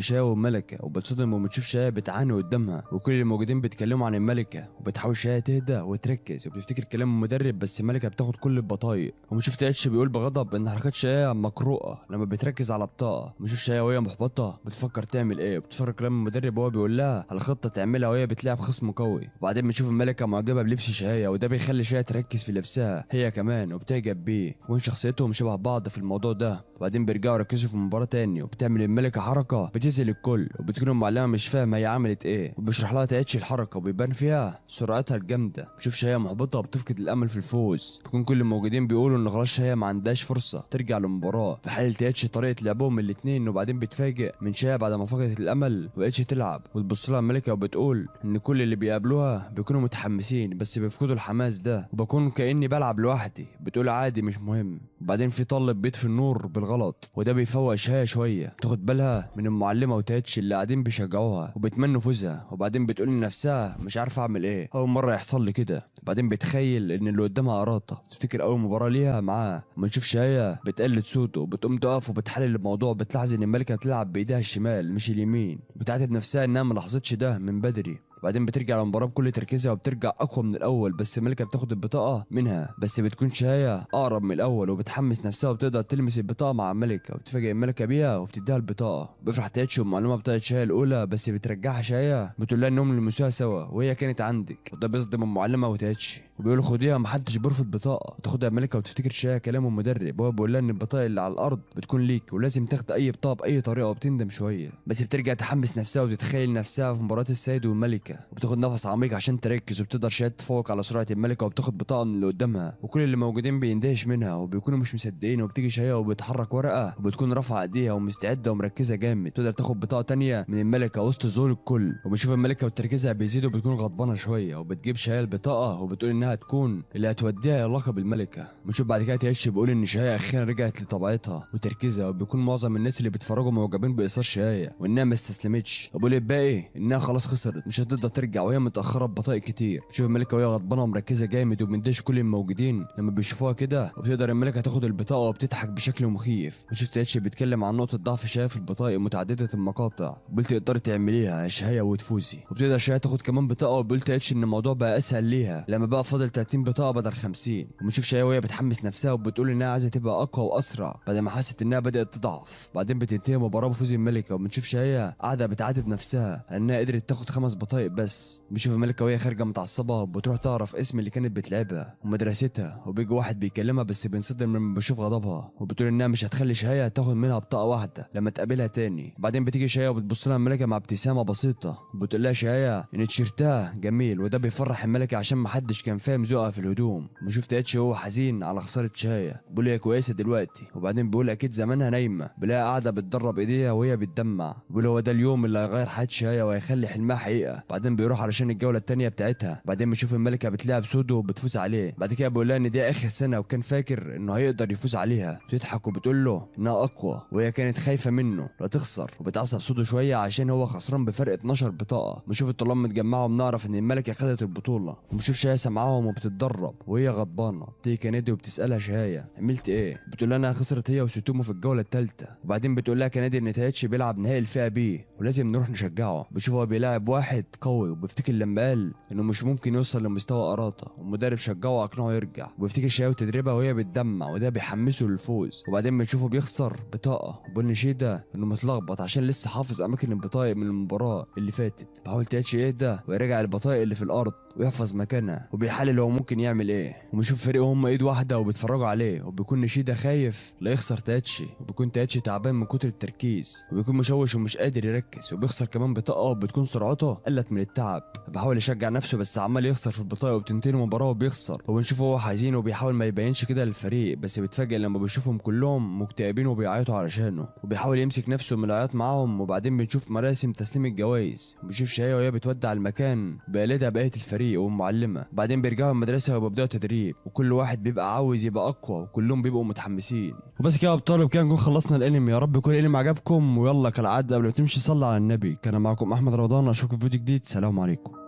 شهية والملكه، وبتصدم وبتشوف شهية بتعاني قدامها، وكل الموجودين بيتكلموا عن الملكه. وبتحاول شهية تهدى وتركز وبتفتكر كلام المدرب، بس الملكه بتاخد كل البطايق. وبنشوف تاتشي بيقول بغضب ان حركات شهية مقروءه لما بتركز على بطاقه. بنشوف شهية وهي محبطه بتفكر تعمل ايه، وبتفكر كلام المدرب وهو بيقول لها على خطه تعملها وهي بتلعب خصم قوي. وبعدين بنشوف الملكه معجبه بلبس شهية، وده بيخلي شهية تركز في لبسها هي كمان وبتعجب بيه، وكون شخصيتهم شبه بعض في الموضوع ده. وبعدين بيرجعوا يركزوا في المباراه تاني، وبتعمل الملكه حركه بتذهل الكل، وبتكون المعلمه مش فاهمه هي عملت ايه، وبيشرح لها تاتشي الحركه وبيبان فيها سرعتها الجامده. بتشوف شهية محبطه بتفقد الامل في الفوز. بيكون كل الموجودين بيقولوا ان خلاص شهية ما عندهاش فرصه ترجع للمباراه. بيحلل تاتشي طريقه لعبهم الاثنين، وبعدين بيتفاجئ من شهية بعد ما فقدت الامل وبقتش تلعب، وتبص لها الملكه وبتقول ان كل اللي بيقابلوها بيكونوا متحمسين بس بيفقدوا الحماس ده، وبكون كاني بلعب لوحدي. بتقول عادي مش مهم. وبعدين في طالب بيطفي النور بالغلط، وده بيفوق شهية شويه، تاخد بالها من المعلمه وتاتشي اللي قاعدين بيشجعوها وبيتمنوا فوزها. وبعدين بتقول لنفسها مش عارفه اعمل ايه، اول مره يحصل لي كده. بعدين بتخيل ان اللي قدامها قراطه، تفتكر اول مباراه ليها معاه. ما نشوف شهية بتقلد صوته وبتقوم تقف وبتحلل الموضوع. بتلاحظ ان الملكه بتلعب بايديها الشمال مش اليمين، بتعاتب نفسها انها ما لاحظتش ده من بدري. وبعدين بترجع للمباراه بكل تركيزها وبترجع اقوى من الاول، بس الملكه بتاخد البطاقه منها، بس بتكون شهية اقرب من الاول وبتحمس نفسها وبتقدر تلمس البطاقه مع الملكه، وبتفاجئ الملكه بيها وبتديها البطاقه. بيفرح تاتشي ومعلومه بطاقه شهية الاولى، بس بترجعها شهية بتقول لها انهم لمسوها سوا وهي كانت عندك، وده بيصدم المعلمه وتاتشي وبيقول خديها محدش بيرفض بطاقه. تاخدها الملكه وتفتكر شهية كلام المدرب وهو بيقول لها ان البطاقه اللي على الارض بتكون ليك ولازم تاخد اي بطاقه باي طريقه، وبتندم شويه بس بترجع تحمس نفسها وبتتخيل نفسها في مباراه السيد والملكه، وبتاخد نفس عميق عشان تركز، وبتقدر شهية تفوق على سرعه الملكه وبتاخد بطاقه من اللي قدامها، وكل اللي موجودين بيندهش منها وبيكونوا مش مصدقين. وبتيجي شهية وبتحرك ورقه وبتكون رافعه ايديها ومستعده ومركزه جامد، تقدر تاخد بطاقه تانية من الملكه وسط ذهول الكل. وبنشوف الملكه وتركيزها بيزيد وبتكون غضبانه شويه، وبتجيب شهية البطاقه وبتقول انها انها تكون اللي هتوديها الى لقب الملكه. بنشوف بعد كده تيتش بيقول ان شهية اخيرا رجعت لطبيعتها وتركيزها، وبيكون معظم الناس اللي بيتفرجوا معجبين باثار شهية وانها ما استسلمتش. وبيقول الباقي انها خلاص خسرت مش هتقدر ترجع وهي متاخره ببطاء كتير. بتشوف الملكه وهي غضبانه ومركزه جامد وبندهش كل الموجودين لما بيشوفوها كده، وبتقدر الملكه تاخد البطاقه وبتضحك بشكل مخيف. بنشوف تيتش بيتكلم عن نقطه ضعف شهية في البطاقه متعدده المقاطع، بيقول تقدري تعمليها يا شهية وتفوزي. وبتقدر شهية تاخد كمان بطاقه، وبيقول تيتش ان الموضوع بقى اسهل ليها لما بقى فاضل 30 بطاقه بدل 50. وبنشوف شهية وهي بتحمس نفسها وبتقول انها عايزه تبقى اقوى واسرع بعد ما حست انها بدات تضعف. بعدين بتنتهي المباراه بفوز الملكه، وبنشوف شهية قاعده بتعاتب نفسها انها قدرت تاخد 5 بطايق بس. بنشوف الملكه وهي خارجه متعصبه وبتروح تعرف اسم اللي كانت بتلعبها ومدرستها، وبيجي واحد بيكلمها بس بينصدم لما بيشوف غضبها، وبتقول انها مش هتخلي شهية تاخد منها بطاقه واحده لما تقابلها تاني. بعدين بتيجي شهية وبتبص لها الملكه مع ابتسامه بسيطه وبتقول لها شهية ان تيشيرتها جميل وده بيفرح الملكه عشان محدش كان فاهم ذوقها في الهدوم. بنشوف تيتش وهو حزين على خساره شهية، بيقول هي كويسه دلوقتي. وبعدين بيقول اكيد زمانها نايمه، بلاقيها قاعده بتدرب ايديها وهي بتدمع. بيقول هو ده اليوم اللي هيغير حياه شهية وهيخلي حلمها حقيقه. بعدين بيروح علشان الجوله التانيه بتاعتها. بعدين بنشوف الملكه بتلعب سودو وبتفوز عليه. بعد كده بيقول لها ان دي اخر سنه وكان فاكر انه هيقدر يفوز عليها. بتضحك وبتقول له انها اقوى وهي كانت خايفه منه لا تخسر، وبتعصب سودو شويه عشان هو خسران بفرق 12 بطاقه. بنشوف الطلاب متجمعه وبنعرف ان الملكه خدت البطوله. وبنشوف شهية سامعاهم وبتتدرب وهي غضبانه. تيجي كندي وبتسالها شهية عملت ايه؟ بتقول لها انها خسرت هي وسوتومو في الجوله الثالثه. وبعدين بتقول لها كندي ان تايتشي بيلعب نهائي الفئه بي ولازم نروح نشجعه. بشوف هو بيلاعب واحد قوي، وبيفتكر لما قال انه مش ممكن يوصل لمستوى اراتا، والمدرب شجعه واقنعه يرجع. وبيفتكر شهية وتدريبها وهي بتدمع وده بيحمسه للفوز. وبعدين بنشوفه بيخسر بطاقه، وبيقول نشيدة انه متلخبط عشان لسه حافظ اماكن البطايق من المباراه اللي فاتت. بحاول تايتشي يهدى ويرجع البطايق اللي في الارض ويحفظ مكانها، وبيحلل هو ممكن يعمل ايه. وبنشوف فريقه هم ايد واحده وبيتفرجوا عليه، وبيكون نشيدة خايف لا يخسر تايتشي، وبيكون تايتشي تعبان من كتر التركيز وبيكون مشوش ومش قادر يركز، وبيخسر كمان بطاقه وبتكون سرعته قلت من التعب. بيحاول يشجع نفسه بس عمال يخسر في البطاقه وبتنتهي المباراه وبيخسر. وبنشوفه هو حزين وبيحاول ما يبينش كده للفريق، بس بيتفاجئ لما بيشوفهم كلهم مكتئبين وبيعيطوا علشانه، وبيحاول يمسك نفسه من العياط معاهم. وبعدين بنشوف مراسم تسليم الجوائز، وبنشوف شهية وهي بتودع المكان بقلدها بقيه الفريق والمعلمه. بعدين بيرجعوا المدرسه وبيبداوا تدريب، وكل واحد بيبقى عاوز يبقى اقوى وكلهم بيبقوا متحمسين. وبس كده يا ابطال، وبكده نكون خلصنا الانمي. يا رب يكون الانمي عجبكم، ويلا كالعاده قبل ما تمشي صلي على النبي. كان معكم احمد رمضان، اشوفكم في فيديو جديد. سلام عليكم.